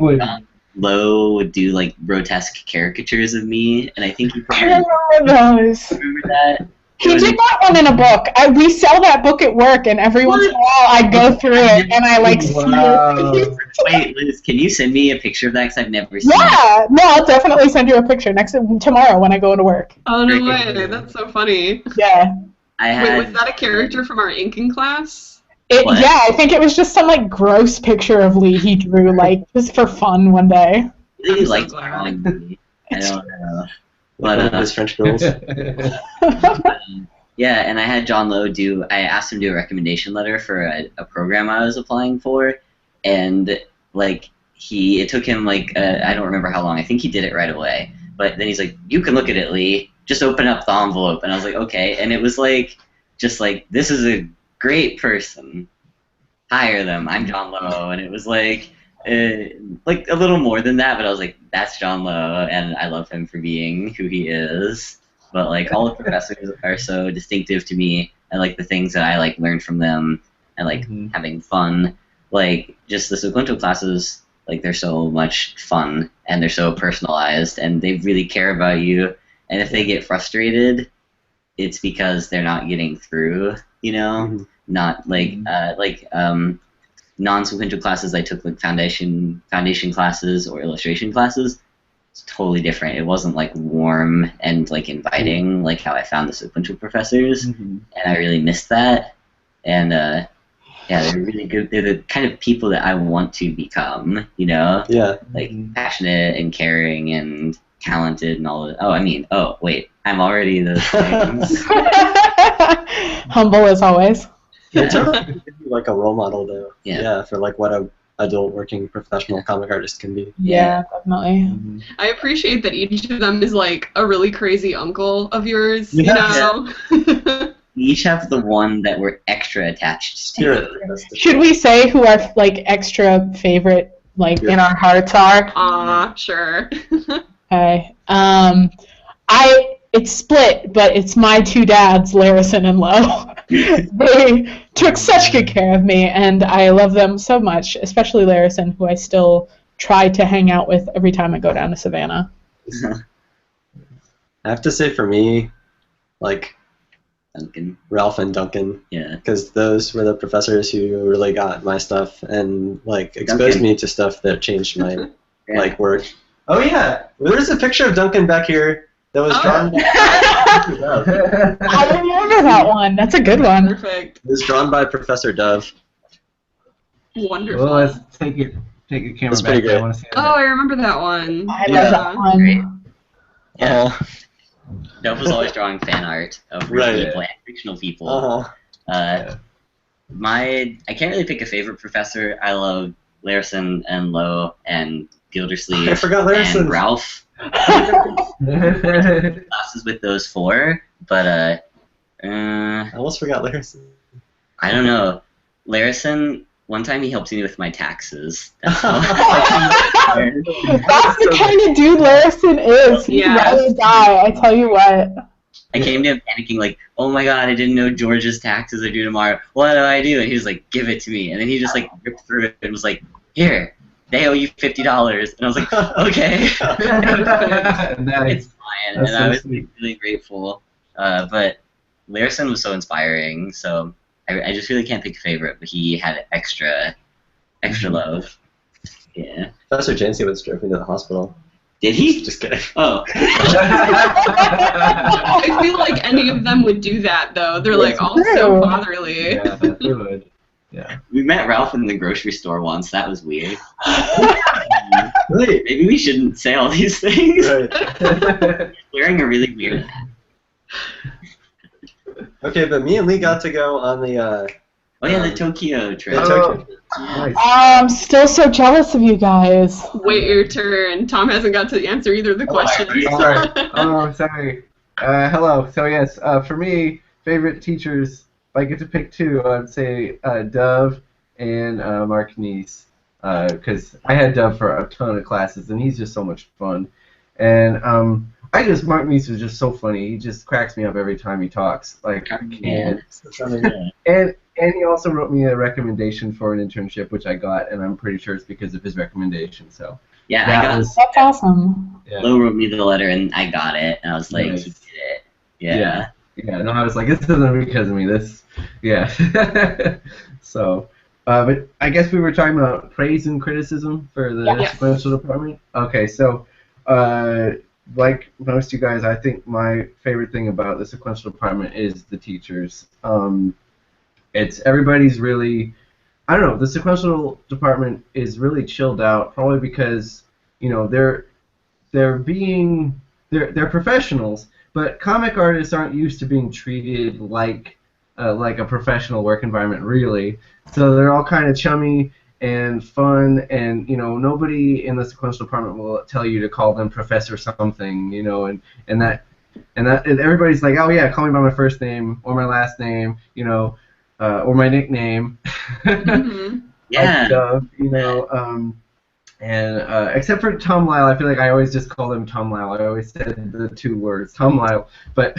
Lowe would do like grotesque caricatures of me, and I think he I remember those. remember that. He did that one in a book. We sell that book at work, and every once in a while I go through it and I like see it. Wait, Liz, can you send me a picture of that? Because I've never seen it. Yeah, no, I'll definitely send you a picture tomorrow when I go to work. Oh, no way. That's so funny. Yeah. Wait, was that a character from our inking class? What? Yeah, I think it was just some like gross picture of Lee he drew like just for fun one day. Really I'm so liked glad. drawing me. I don't know. But those French girls. Yeah, and I had John Lowe I asked him to do a recommendation letter for a program I was applying for, and like it took him like I don't remember how long. I think he did it right away. But then he's like, "You can look at it, Lee. Just open up the envelope." And I was like, "Okay." And it was like, just like, "This is a great person. Hire them. I'm John Lowe." And it was like a little more than that, but I was like, "That's John Lowe, and I love him for being who he is." But like all the professors are so distinctive to me, and like the things that I like learned from them, and like having fun. Like just the sequential classes, like they're so much fun, and they're so personalized, and they really care about you. And if they get frustrated, it's because they're not getting through, you know? Not like non-sequential classes I took, like foundation classes or illustration classes. It's totally different. It wasn't like warm and like inviting like how I found the sequential professors, and I really missed that. And yeah, they're really good. They're the kind of people that I want to become, you know? Yeah. Like passionate and caring and talented and all that. Oh, wait, I'm already those things. Humble as always. It's like a role model, though. Yeah. For like what a adult working professional comic artist can be. Yeah, definitely. Mhm. I appreciate that each of them is like a really crazy uncle of yours, you Yeah. know? We each have the one that we're extra attached to. Spirit. Should we say who our like extra favorite like in our hearts are? Aw, sure. Okay. It's split, but it's my two dads, Larison and Lo. They took such good care of me, and I love them so much, especially Larison, who I still try to hang out with every time I go down to Savannah. I have to say, for me, like Duncan. Ralph and Duncan, Yeah. because those were the professors who really got my stuff and like exposed Duncan. me to stuff that changed my Yeah. like work. Oh yeah. There's a picture of Duncan back here that was drawn. I remember that one. That's a good one. Perfect. It was drawn by Professor Dove. Wonderful. Well, let's take a camera That's back. pretty I great. want to see Oh, that. I remember that one. I Yeah. love that one. Yeah. Dove was always drawing fan art of real Right. people and fictional people. Uh-huh. I can't really pick a favorite professor. I love Larison and Lo and Gildersleeve I forgot Larison. and Ralph. Classes with those four, but I almost forgot Larison. I don't know. Larison, one time he helped me with my taxes. That's all. That's the kind of dude Larison is. He'd Yeah. rather die, I tell you what. I came to him panicking like, oh my god, I didn't know George's taxes are due tomorrow. What do I do? And he was like, give it to me. And then he just like ripped through it and was like, here, they owe you $50. And I was like, okay. Nice. It's fine. That's And so I was sweet. really grateful. But Larison was so inspiring, so I just really can't pick a favorite, but he had extra love. Yeah. Professor Jansiewicz drove me to the hospital. Did he? Just kidding. Oh. I feel like any of them would do that, though. They're like all so fatherly. Yeah, they would. Yeah. We met Ralph in the grocery store once. That was weird. Right. Maybe we shouldn't say all these things. Right. Wearing a really weird hat. Okay, but me and Lee got to go on the Oh yeah, the Tokyo trip. Tokyo. Nice. I'm still so jealous of you guys. Wait your turn. Tom hasn't got to answer either of the questions. Sorry. Oh, sorry. Hello. So yes, for me, favorite teachers, if I get to pick two, I'd say Dove and Mark Neese, because I had Dove for a ton of classes, and he's just so much fun. And Mark Neese was just so funny. He just cracks me up every time he talks. Like, Yeah. and he also wrote me a recommendation for an internship, which I got, and I'm pretty sure it's because of his recommendation. So Yeah, that I got was That's awesome. Lo wrote me the letter and I got it, and I was like, Nice. he did it. Yeah. Yeah, no, I was like, this isn't because of me. Yeah. So, but I guess we were talking about praise and criticism for the Yes. sequential department. Okay, so, like most of you guys, I think my favorite thing about the sequential department is the teachers. Everybody's really, I don't know, the sequential department is really chilled out, probably because, you know, they're professionals, but comic artists aren't used to being treated like a professional work environment, really. So they're all kind of chummy and fun, and you know, nobody in the sequential department will tell you to call them Professor something, you know, and everybody's like, oh yeah, call me by my first name or my last name, you know, or my nickname. Mm-hmm. Yeah. Like Dove, you know. And except for Tom Lyle, I feel like I always just call him Tom Lyle. I always said the two words, Tom Lyle. But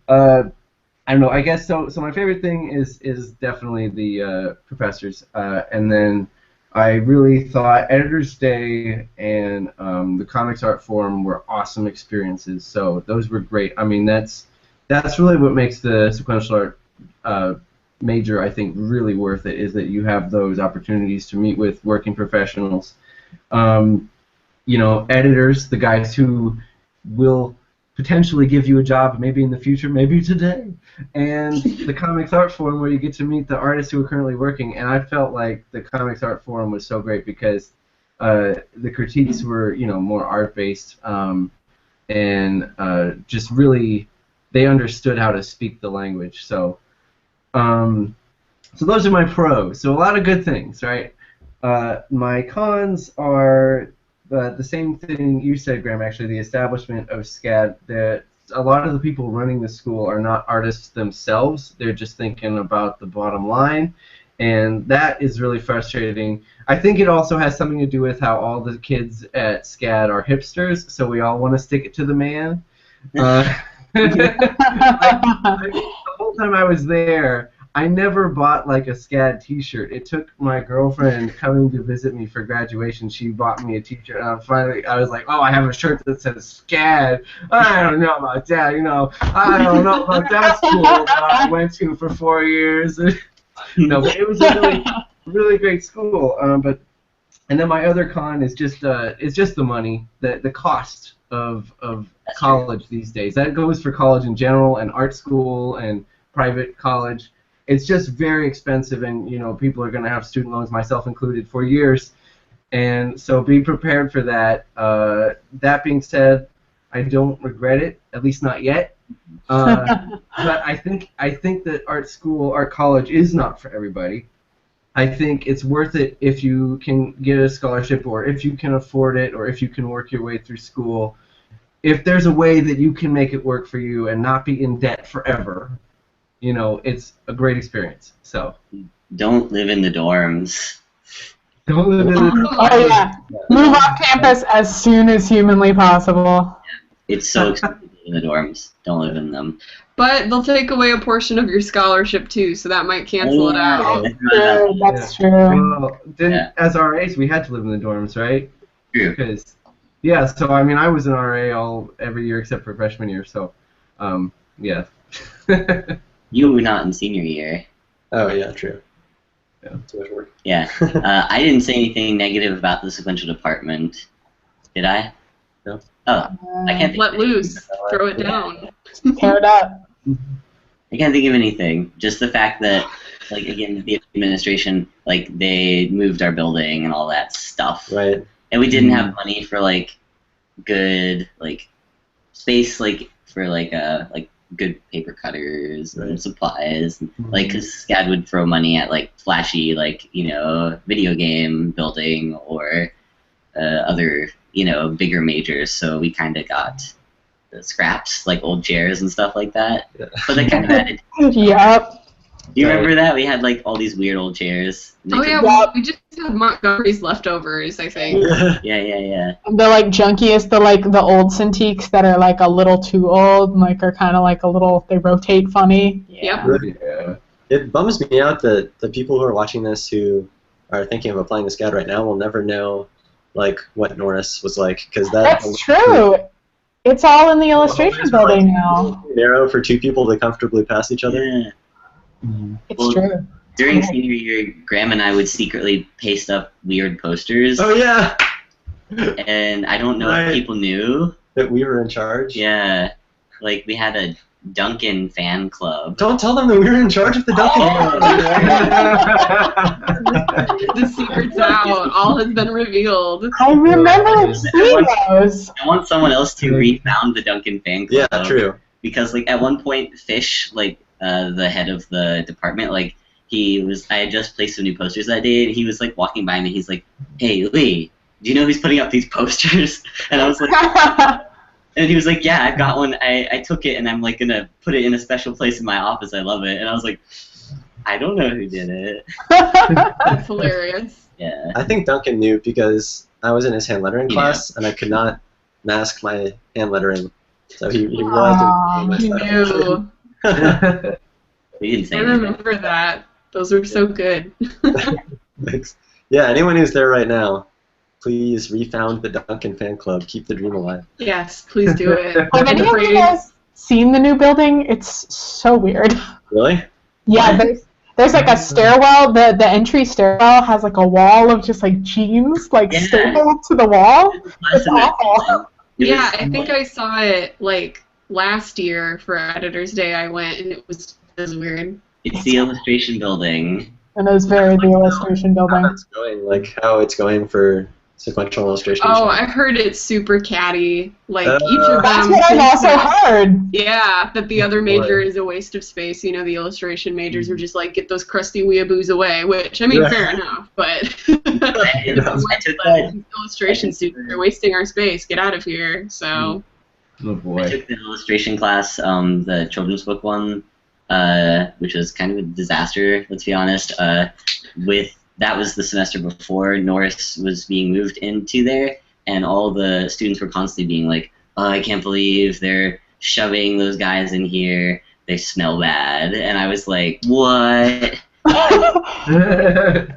I don't know. I guess so. So my favorite thing is definitely the professors. And then I really thought Editor's Day and the Comics Art Forum were awesome experiences. So those were great. I mean, that's really what makes the sequential art major, I think, really worth it, is that you have those opportunities to meet with working professionals. You know, editors, the guys who will potentially give you a job maybe in the future, maybe today, and the Comics Art Forum, where you get to meet the artists who are currently working. And I felt like the Comics Art Forum was so great because the critiques were, you know, more art-based and just really they understood how to speak the language. So, so those are my pros. So a lot of good things, right? My cons are the same thing you said, Graham. Actually, the establishment of SCAD. That a lot of the people running the school are not artists themselves. They're just thinking about the bottom line, and that is really frustrating. I think it also has something to do with how all the kids at SCAD are hipsters, so we all want to stick it to the man. The whole time I was there, I never bought like a SCAD T-shirt. It took my girlfriend coming to visit me for graduation. She bought me a T-shirt, and finally I was like, "Oh, I have a shirt that says SCAD." I don't know about that, I don't know about that school that I went to for 4 years. No, but it was a really, really great school. And then my other con is just the money, the cost of college these days. That goes for college in general and art school and private college. It's just very expensive, and people are going to have student loans, myself included, for years, and so be prepared for that. That being said, I don't regret it, at least not yet. But I think that art college is not for everybody. I think it's worth it if you can get a scholarship, or if you can afford it, or if you can work your way through school. If there's a way that you can make it work for you and not be in debt forever, it's a great experience. So don't live in the dorms. Don't live in the dorms. Oh yeah, move off campus as soon as humanly possible. It's so expensive to live in the dorms. Don't live in them. But they'll take away a portion of your scholarship too, so that might cancel it out. That's true. Well, then as RAs, we had to live in the dorms, right? True. Because so I mean, I was an RA every year except for freshman year. So, yeah. You were not in senior year. Oh yeah, true. Yeah. Too much work. Yeah. I didn't say anything negative about the sequential department. Did I? No. Oh, I can't think Let of anything. loose. Throw it down. Tear it up. I can't think of anything. Just the fact that, like, again, the administration, like, they moved our building and all that stuff. Right. And we didn't have money for, like, good, like, space, like, for, like, good paper cutters and supplies. Like, because SCAD would throw money at, like, flashy, like, video game building or other, bigger majors. So we kind of got the scraps, like old chairs and stuff like that. Yeah. But they kind of added. Yep. Do you remember that? We had, like, all these weird old chairs. Oh yeah, we just had Montgomery's leftovers, I think. Yeah. The like junkiest, the old Cintiqs that are like a little too old, and, like are kind of like a little, they rotate funny. Yep. Yeah. It bums me out that the people who are watching this who are thinking of applying to SCAD right now will never know, like, what Norris was like, because That's true. It's all in the illustration building now. Narrow for two people to comfortably pass each other. Yeah. It's true. During senior year, Graham and I would secretly paste up weird posters. Oh yeah. And I don't know if people knew that we were in charge. Yeah, like we had a Duncan fan club. Don't tell them that we were in charge of the Duncan. The secret's out. All has been revealed. I remember seeing those. I want someone else to refound the Duncan fan club. Yeah, true. Because like at one point, Fish, like the head of the department, like I had just placed some new posters that day, and he was like walking by me. He's like, "Hey Lee, do you know who's putting up these posters?" And I was like. And he was like, "Yeah, I've got one. I took it, and I'm like gonna put it in a special place in my office. I love it." And I was like, "I don't know who did it." That's hilarious. Yeah. I think Duncan knew because I was in his hand lettering class, and I could not mask my hand lettering, so he realized He knew. He didn't say I anything. remember that. Those were so good. Thanks. Yeah, anyone who's there right now, please refound the Duncan fan club. Keep the dream alive. Yes, please do it. Have any of you guys seen the new building? It's so weird. Really? Yeah, there's like a stairwell. The entry stairwell has like a wall of just like jeans like stapled to the wall. It's awful. Yeah, I think I saw it like last year for Editor's Day. I went and it was weird. It's the illustration building. And it was very the illustration How building. that's going, like how it's going for sequential illustration. Oh, I heard it's super catty. Like each of them. That's what I've also heard. Yeah, that the other major is a waste of space. You know, the illustration majors are just like, get those crusty weeaboos away, which, I mean, fair enough, but I took that. Illustration students are wasting our space. Get out of here. So. Oh boy. I took the illustration class, the children's book one, which was kind of a disaster, let's be honest. That was the semester before Norris was being moved into there, and all the students were constantly being like, oh, I can't believe they're shoving those guys in here. They smell bad. And I was like, what?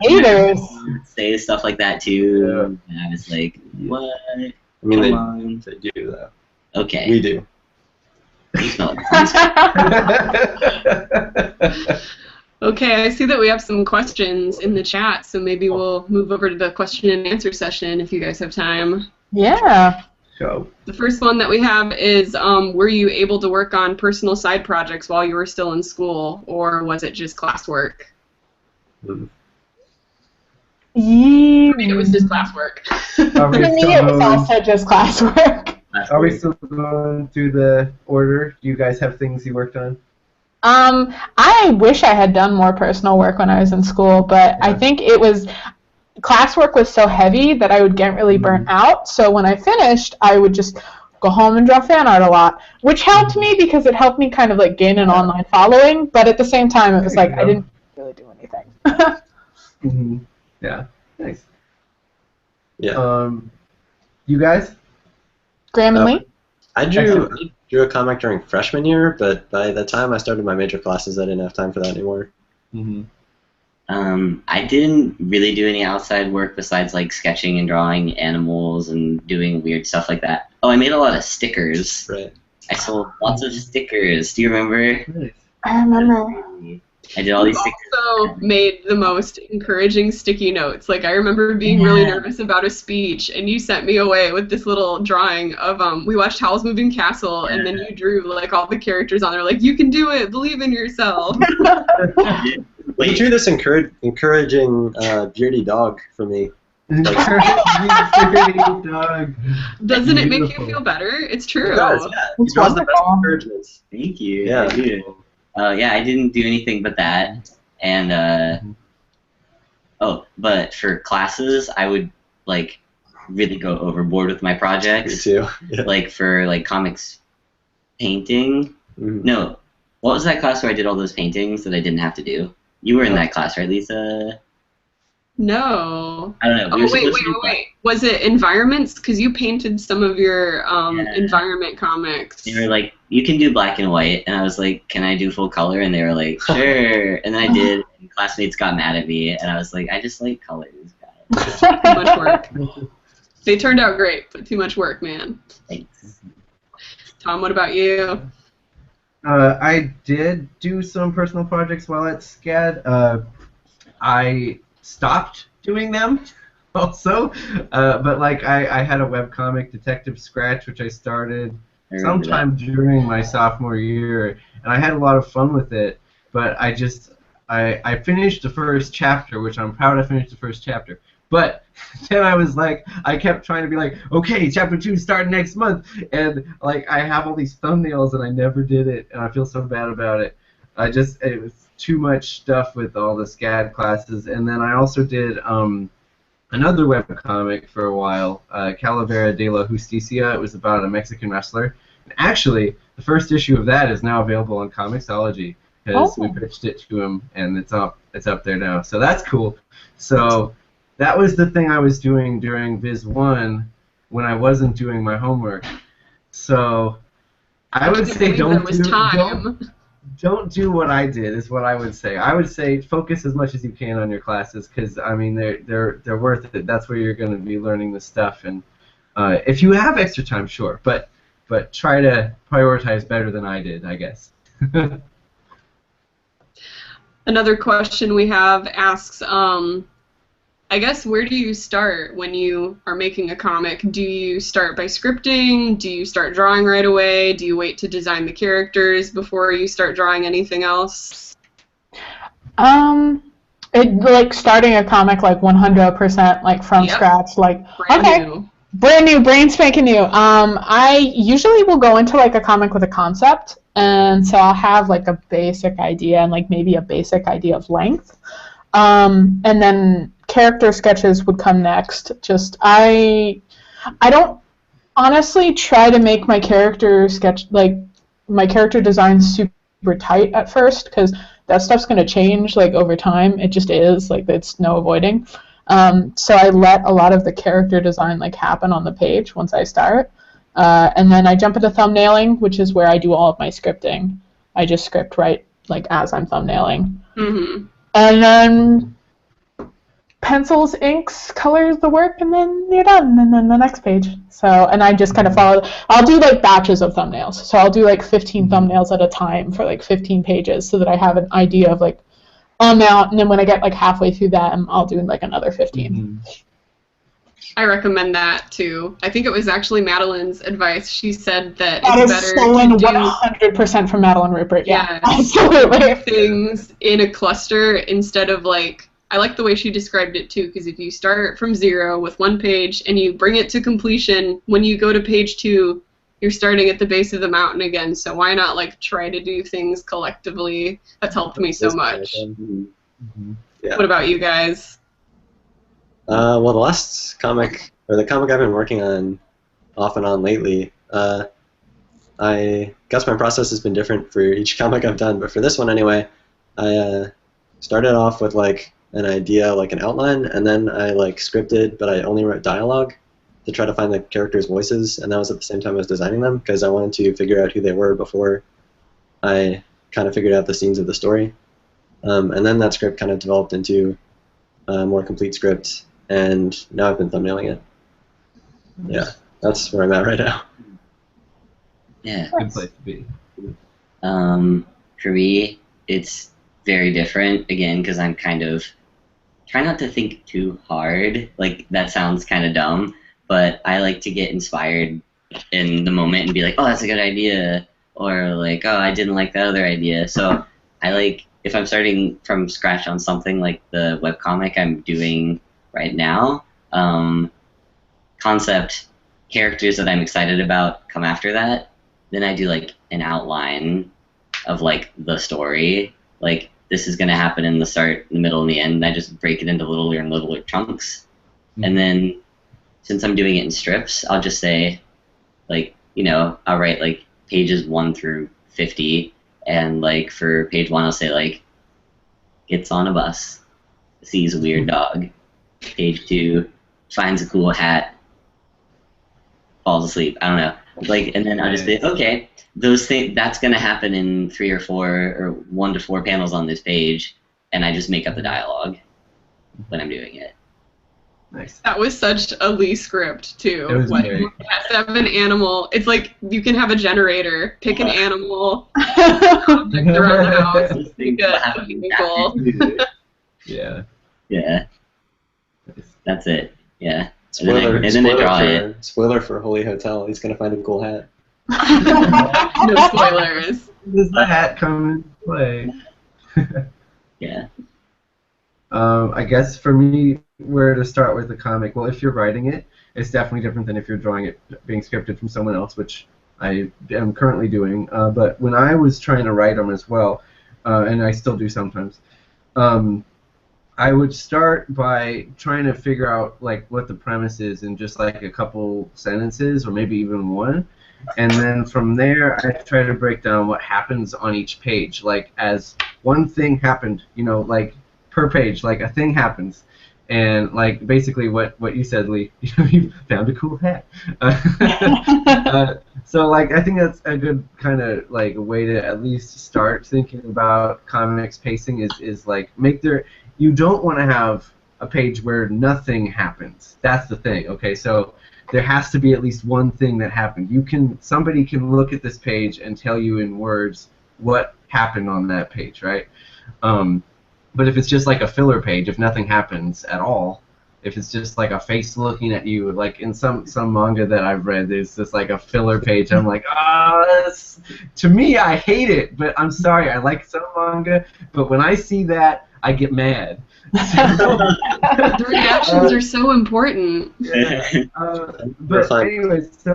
Haters. Say stuff like that too. And I was like, what? I mean, they do, though. Okay. We do. You smell it. Okay, I see that we have some questions in the chat, so maybe we'll move over to the question and answer session if you guys have time. Yeah. Go. The first one that we have is, were you able to work on personal side projects while you were still in school, or was it just classwork? Yeah. I mean, it was just classwork. For me, it was also just classwork. Are we still going through the order? Do you guys have things you worked on? I wish I had done more personal work when I was in school, but I think it was classwork was so heavy that I would get really burnt out. So when I finished, I would just go home and draw fan art a lot, which helped me because it helped me kind of like gain an online following. But at the same time, it was like I didn't really do anything. Yeah. Nice. Yeah. You guys? Graham and Lee? I drew a comic during freshman year, but by the time I started my major classes, I didn't have time for that anymore. I didn't really do any outside work besides like sketching and drawing animals and doing weird stuff like that. Oh, I made a lot of stickers. Right. I sold lots of stickers. Do you remember? Nice. I remember. I did all these stickers. Also made the most encouraging sticky notes. Like, I remember being really nervous about a speech, and you sent me away with this little drawing of, we watched Howl's Moving Castle, and then you drew, like, all the characters on there, like, you can do it, believe in yourself. Well, you drew this encouraging beardy dog for me. Dog. Doesn't it make you feel better? It's true. It does, yeah. It's He draws the best wonderful. encouragements. Thank you. Yeah. I do. Yeah, I didn't do anything but that. And, but for classes, I would, like, really go overboard with my Me projects. too. Yeah. Like, for, like, comics painting. No. What was that class where I did all those paintings that I didn't have to do? You were in that class, right, Lisa? No. I don't know. Oh, wait. Was it environments? Because you painted some of your environment comics. They were like, you can do black and white. And I was like, can I do full color? And they were like, sure. And then I did. And classmates got mad at me. And I was like, I just like colors, guys. Too much work. They turned out great, but too much work, man. Thanks. Tom, what about you? I did do some personal projects while at SCAD. I stopped doing them also, but like I had a webcomic, Detective Scratch, which I started sometime during my sophomore year, and I had a lot of fun with it, but I finished the first chapter, which I'm proud I finished the first chapter. But then I was like, I kept trying to be like, okay, chapter 2 starting next month, and like I have all these thumbnails and I never did it, and I feel so bad about it. It was too much stuff with all the SCAD classes, and then I also did another webcomic for a while, Calavera de la Justicia. It was about a Mexican wrestler. And actually, the first issue of that is now available on Comixology because we pitched it to him, and it's up there now. So that's cool. So that was the thing I was doing during Viz 1 when I wasn't doing my homework. So I would say don't do what I did is what I would say. I would say focus as much as you can on your classes because I mean they're worth it. That's where you're going to be learning the stuff. And if you have extra time, sure, but try to prioritize better than I did, I guess. Another question we have asks, I guess, where do you start when you are making a comic? Do you start by scripting? Do you start drawing right away? Do you wait to design the characters before you start drawing anything else? It It like starting a comic like 100% like from scratch, like brand new, brain spanking new. I usually will go into like a comic with a concept, and so I'll have like a basic idea and like maybe a basic idea of length, and then character sketches would come next. Just I don't honestly try to make my character sketch like my character design super tight at first, because that stuff's going to change like over time. It just is, like, it's no avoiding. So I let a lot of the character design like happen on the page once I start, and then I jump into thumbnailing, which is where I do all of my scripting. I just script right like as I'm thumbnailing, and then pencils, inks, colors the work, and then you're done, and then the next page. So, and I just kind of follow. I'll do like batches of thumbnails. So I'll do like 15 thumbnails at a time for like 15 pages, so that I have an idea of like amount, and then when I get like halfway through that, I'll do like another 15. I recommend that too. I think it was actually Madeline's advice. She said that it's better stolen to do 100% from Madeline Rupert. Yeah, absolutely. Things in a cluster instead of like. I like the way she described it too, because if you start from 0 with one page and you bring it to completion, when you go to page 2, you're starting at the base of the mountain again. So why not like try to do things collectively? That's helped me so much. Yeah. What about you guys? Well, the last comic, or the comic I've been working on off and on lately, I guess my process has been different for each comic I've done, but for this one anyway, I started off with like an idea, like an outline, and then I like scripted, but I only wrote dialogue to try to find the characters' voices, and that was at the same time I was designing them, because I wanted to figure out who they were before I kind of figured out the scenes of the story. And then that script kind of developed into a more complete script, and now I've been thumbnailing it. Yeah, that's where I'm at right now. Yeah. Good place to be. For me, it's very different, again, because I'm kind of try not to think too hard. Like, that sounds kind of dumb, but I like to get inspired in the moment and be like, oh, that's a good idea, or like, oh, I didn't like that other idea. So I like, if I'm starting from scratch on something like the webcomic I'm doing right now, concept, characters that I'm excited about come after that, then I do like an outline of like the story, like this is going to happen in the start, the middle, and the end, and I just break it into littler and littler chunks. And then, since I'm doing it in strips, I'll just say, like, you know, I'll write, like, pages 1 through 50, and, like, for page 1, I'll say, like, gets on a bus, sees a weird dog. Page 2, finds a cool hat, falls asleep. I don't know. Like, and then I'll just say, okay, those things, that's going to happen in 3 or 4 or 1 to 4 panels on this page, and I just make up the dialogue when I'm doing it. Nice. That was such a Lee script too. It was like, very. It has to have an animal. It's like you can have a generator, pick an animal, object around the house. Make a vehicle. Yeah. Yeah. That's it. Yeah. Spoiler, and then I draw it. Spoiler for Holy Hotel. He's gonna find a cool hat. No spoilers. Does the hat come into play? Yeah. I guess for me, where to start with the comic, well, if you're writing it, it's definitely different than if you're drawing it being scripted from someone else, which I am currently doing. But when I was trying to write them as well, and I still do sometimes, I would start by trying to figure out like what the premise is in just like a couple sentences or maybe even one. And then from there, I try to break down what happens on each page, like as one thing happened, you know, like per page, like a thing happens. And like basically what you said, Lee, you found a cool hat. So like I think that's a good kind of like way to at least start thinking about comics pacing is like make there. You don't want to have a page where nothing happens. That's the thing. Okay, so there has to be at least one thing that happened. Somebody can look at this page and tell you in words what happened on that page, right? But if it's just like a filler page, if nothing happens at all, if it's just like a face looking at you, like in some manga that I've read, there's just like a filler page. I'm like, to me, I hate it, but I'm sorry. I like some manga, but when I see that, I get mad. The reactions are so important. Yeah. But anyways,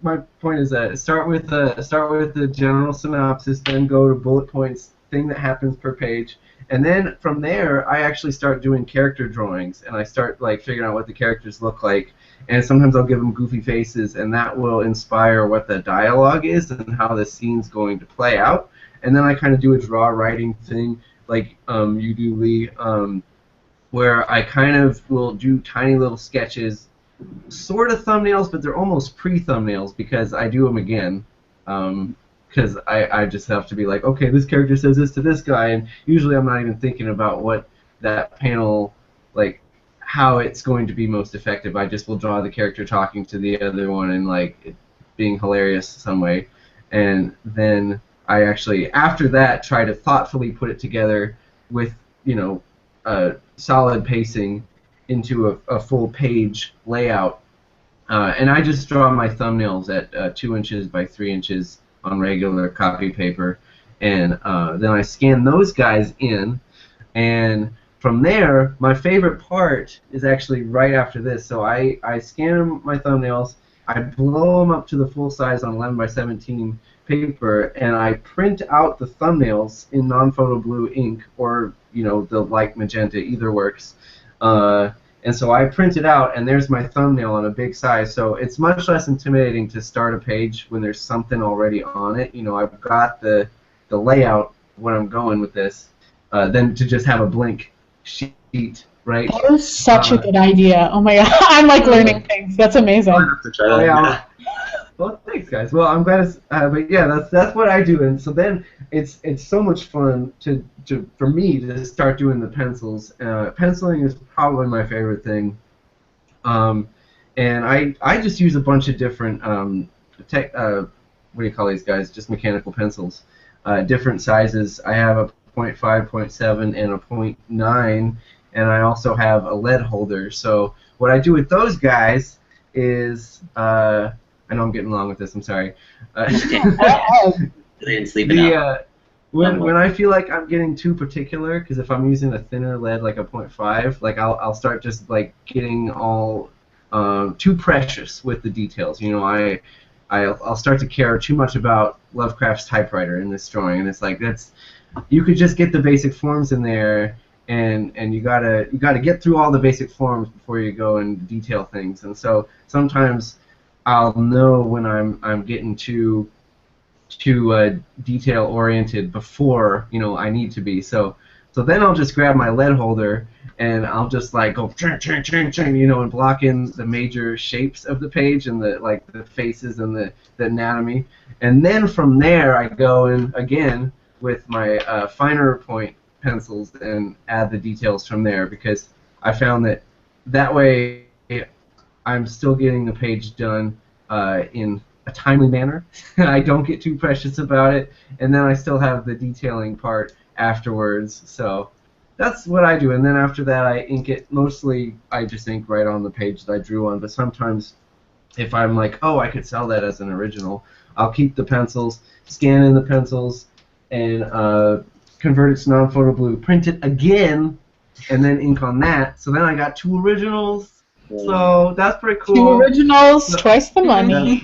my point is that start with the general synopsis, then go to bullet points, thing that happens per page, and then from there I actually start doing character drawings, and I start like figuring out what the characters look like, and sometimes I'll give them goofy faces, and that will inspire what the dialogue is and how the scene's going to play out, and then I kind of do a draw writing thing like you do, Lee. Where I kind of will do tiny little sketches, sort of thumbnails, but they're almost pre-thumbnails because I do them again. Because I just have to be like, okay, this character says this to this guy, and usually I'm not even thinking about what that panel, like, how it's going to be most effective. I just will draw the character talking to the other one and, like, it being hilarious some way. And then I actually, after that, try to thoughtfully put it together with, you know, solid pacing into a full page layout, and I just draw my thumbnails at 2 inches by 3 inches on regular copy paper, and then I scan those guys in, and from there my favorite part is actually right after this. So I scan my thumbnails, I blow them up to the full size on 11 by 17 paper, and I print out the thumbnails in non-photo blue ink, or you know, the light magenta, either works. And so I print it out, and there's my thumbnail on a big size. So it's much less intimidating to start a page when there's something already on it. You know, I've got the layout where I'm going with this, than to just have a blank sheet, right? That is such a good idea. Oh my god, I'm like learning things. That's amazing. I'll have to try that. Yeah. Well, thanks, guys. Well, I'm glad. But yeah, that's what I do, and so then it's so much fun for me to start doing the pencils. Penciling is probably my favorite thing, and I just use a bunch of different what do you call these guys? Just mechanical pencils, different sizes. I have a 0.5, 0.7, and a 0.9, and I also have a lead holder. So what I do with those guys is I know I'm getting along with this. I'm sorry. When I feel like I'm getting too particular, because if I'm using a thinner lead like a 0.5, like I'll start just like getting all too precious with the details. You know, I'll start to care too much about Lovecraft's typewriter in this drawing, and it's like you could just get the basic forms in there, and you gotta get through all the basic forms before you go and detail things. And so sometimes I'll know when I'm getting too detail oriented before, you know, I need to be. So then I'll just grab my lead holder and I'll just like go you know, and block in the major shapes of the page and the faces and the anatomy. And then from there I go in again with my finer point pencils and add the details from there, because I found that way I'm still getting the page done in a timely manner. I don't get too precious about it, and then I still have the detailing part afterwards. So that's what I do, and then after that I ink it. Mostly I just ink right on the page that I drew on, but sometimes if I'm like, oh, I could sell that as an original, I'll keep the pencils, scan in the pencils, and convert it to non-photo blue, print it again, and then ink on that. So then I got 2 originals. So that's pretty cool. 2 originals, twice the money.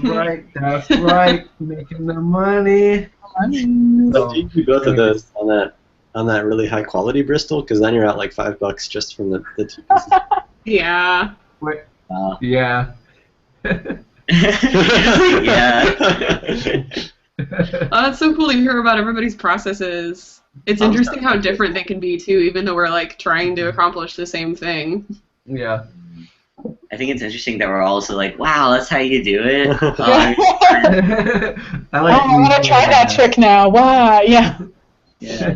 That's right, making the money. So you do both of those on that really high quality Bristol, because then you're at like $5 just from the 2 pieces. Yeah. Wait. Yeah. Yeah. Oh, it's so cool to hear about everybody's processes. It's interesting how different they can be too, even though we're like trying to accomplish the same thing. Yeah. I think it's interesting that we're also like, wow, that's how you do it. I want to try that trick now. Wow, yeah. Yeah.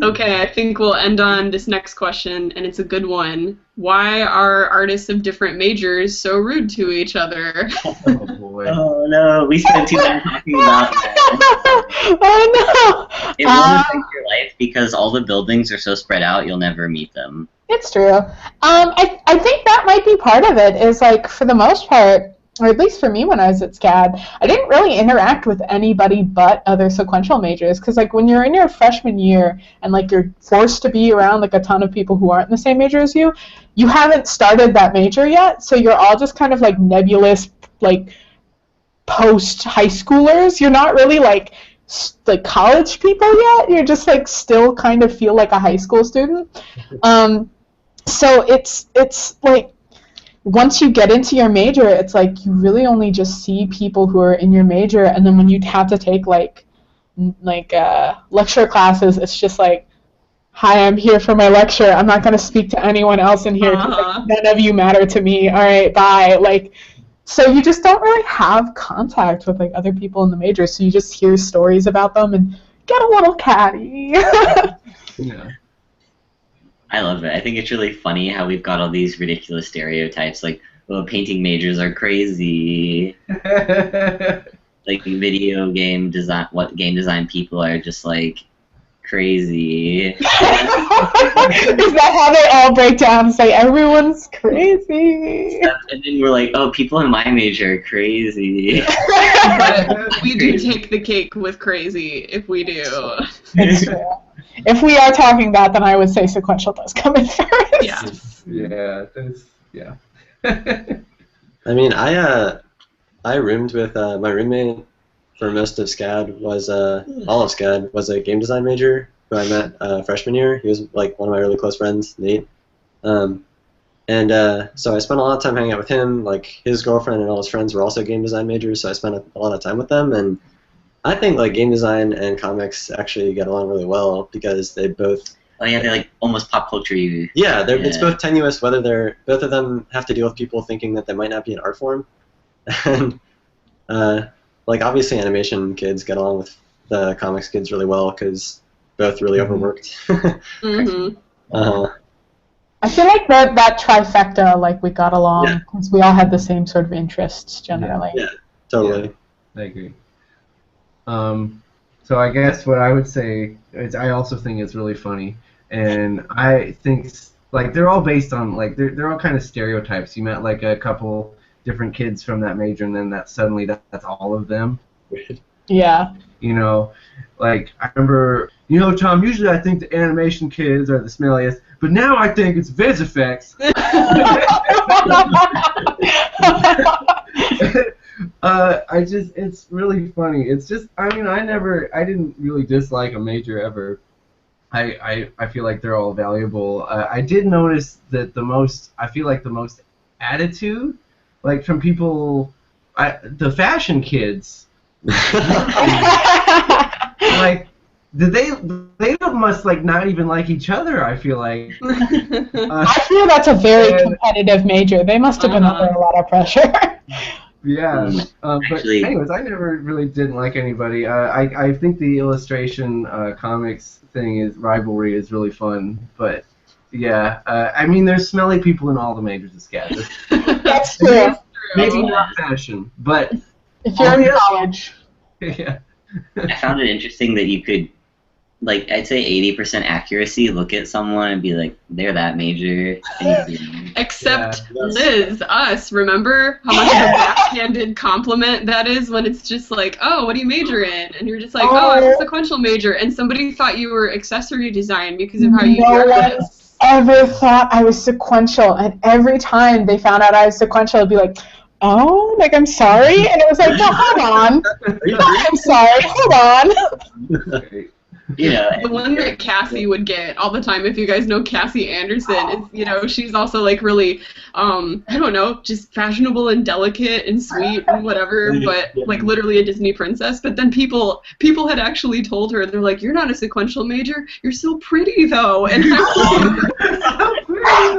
Okay, I think we'll end on this next question, and it's a good one. Why are artists of different majors so rude to each other? Oh boy. Oh no, we spent too long talking about that. Oh no. It will affect your life because all the buildings are so spread out, you'll never meet them. It's true. I think that might be part of it, is like, for the most part, or at least for me when I was at SCAD, I didn't really interact with anybody but other sequential majors, because like when you're in your freshman year and like you're forced to be around like a ton of people who aren't in the same major as you, you haven't started that major yet, so you're all just kind of like nebulous, like post high schoolers. You're not really like college people yet. You're just like still kind of feel like a high school student. So it's like once you get into your major, it's like you really only just see people who are in your major, and then when you have to take like lecture classes, it's just like, hi, I'm here for my lecture. I'm not going to speak to anyone else in here because like, none of you matter to me. All right, bye. Like, so you just don't really have contact with like other people in the major, so you just hear stories about them and get a little catty. Yeah. I love it. I think it's really funny how we've got all these ridiculous stereotypes, like, well, painting majors are crazy. Like video game design, what game design people are just like crazy. Is that how they all break down and say everyone's crazy? And then we're like, oh, people in my major are crazy. But we do take the cake with crazy if we do. It's true. If we are talking that, then I would say sequential does come in first. Yeah. Yeah. I mean, I roomed with my roommate for most of SCAD was all of SCAD was a game design major who I met freshman year. He was like one of my really close friends, Nate. So I spent a lot of time hanging out with him. Like his girlfriend and all his friends were also game design majors, so I spent a lot of time with them. And I think like game design and comics actually get along really well because they both. Oh yeah, they're like almost pop culture. Yeah, it's both tenuous. Whether both of them have to deal with people thinking that they might not be an art form, and like obviously animation kids get along with the comics kids really well because both really overworked. Mm-hmm. I feel like that trifecta, like we got along because we all had the same sort of interests generally. Yeah, totally. Yeah, I agree. So I guess what I would say is I also think it's really funny, and I think like they're all based on like they're all kind of stereotypes. You met like a couple different kids from that major, and then that's all of them. Yeah. You know, like I remember, Tom. Usually I think the animation kids are the smelliest, but now I think it's Viz effects. It's really funny. It's just, I mean, I didn't really dislike a major ever. I feel like they're all valuable. I did notice that the most attitude, like from people, the fashion kids, like, they must like not even like each other. I feel like. I feel that's a very competitive major. They must have been under a lot of pressure. Yeah, but anyways, I never really didn't like anybody. I think the illustration comics rivalry is really fun, but yeah, I mean there's smelly people in all the majors of SCAD. That's true. Maybe not fashion, but if you're in college. Yeah. I found it interesting that you could, like, I'd say 80% accuracy, look at someone and be like, they're that major. Except Liz, us, remember how much of a backhanded compliment that is when it's just like, oh, what do you major in? And you're just like, oh, I'm a sequential major. And somebody thought you were accessory design because of how you dress. Ever thought I was sequential, and every time they found out I was sequential, it'd be like, oh, like I'm sorry, and it was like, no, hold on, no, I'm sorry, hold on. The one that Cassie would get all the time, if you guys know Cassie Anderson, is, she's also like really, I don't know, just fashionable and delicate and sweet and whatever, but like literally a Disney princess. But then people had actually told her, they're like, you're not a sequential major, you're so pretty though. And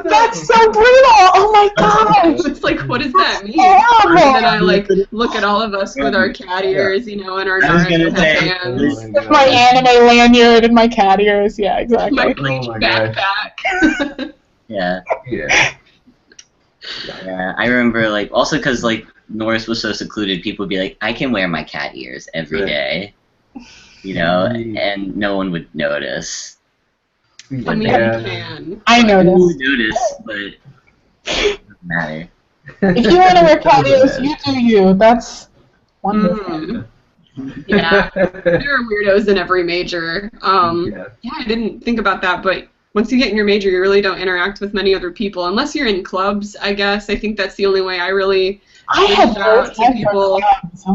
that's so brutal. Oh my gosh. It's like, what does that mean? And then I like look at all of us with our cat ears, and our hands. With my anime lanyard and my cat ears. Yeah, exactly. My backpack. Yeah. I remember, like, also because like Norris was so secluded, people would be like, I can wear my cat ears every day, and no one would notice. I mean, you can. I noticed. Who would notice, but it doesn't matter. If you want to wear catios, you do you. That's wonderful. Yeah, there are weirdos in every major. Yeah, I didn't think about that, but once you get in your major, you really don't interact with many other people, unless you're in clubs, I guess. I think that's the only way I really reached out to people.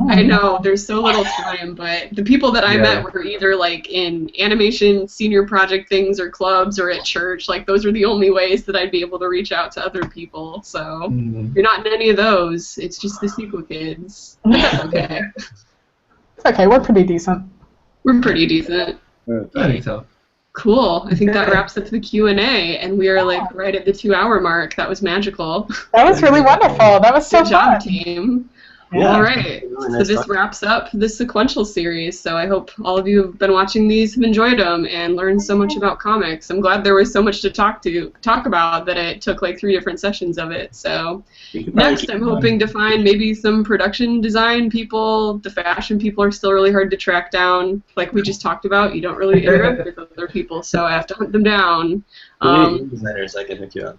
I know, there's so little time, but the people that I met were either like in animation senior project things or clubs or at church. Like, those are the only ways that I'd be able to reach out to other people. So if you're not in any of those, it's just the sequel kids. But that's okay. It's okay, we're pretty decent. We're pretty decent. I think so. Cool. I think that wraps up the Q&A, and we are like right at the 2-hour mark. That was magical. That was really wonderful. That was so Good job, fun. team. Yeah. All right. So this wraps up the Sequential series. So I hope all of you who've been watching these have enjoyed them and learned so much about comics. I'm glad there was so much to talk about that it took like 3 different sessions of it. So next, I'm hoping to find maybe some production design people. The fashion people are still really hard to track down. Like we just talked about, you don't really interact with other people, so I have to hunt them down. Designers, I can hook you up.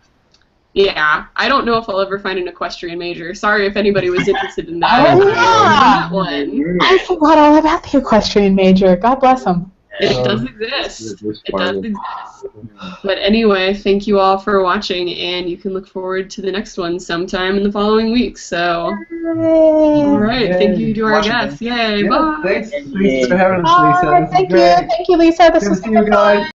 Yeah, I don't know if I'll ever find an equestrian major. Sorry if anybody was interested in that. Oh, yeah. That one. I forgot all about the equestrian major. God bless them. It does exist. It does exist. But anyway, thank you all for watching, and you can look forward to the next one sometime in the following week. So, all right, thank you to our guests. Yay, bye. Thanks for having us, Lisa. Thank you, Lisa. This was Good to see you guys.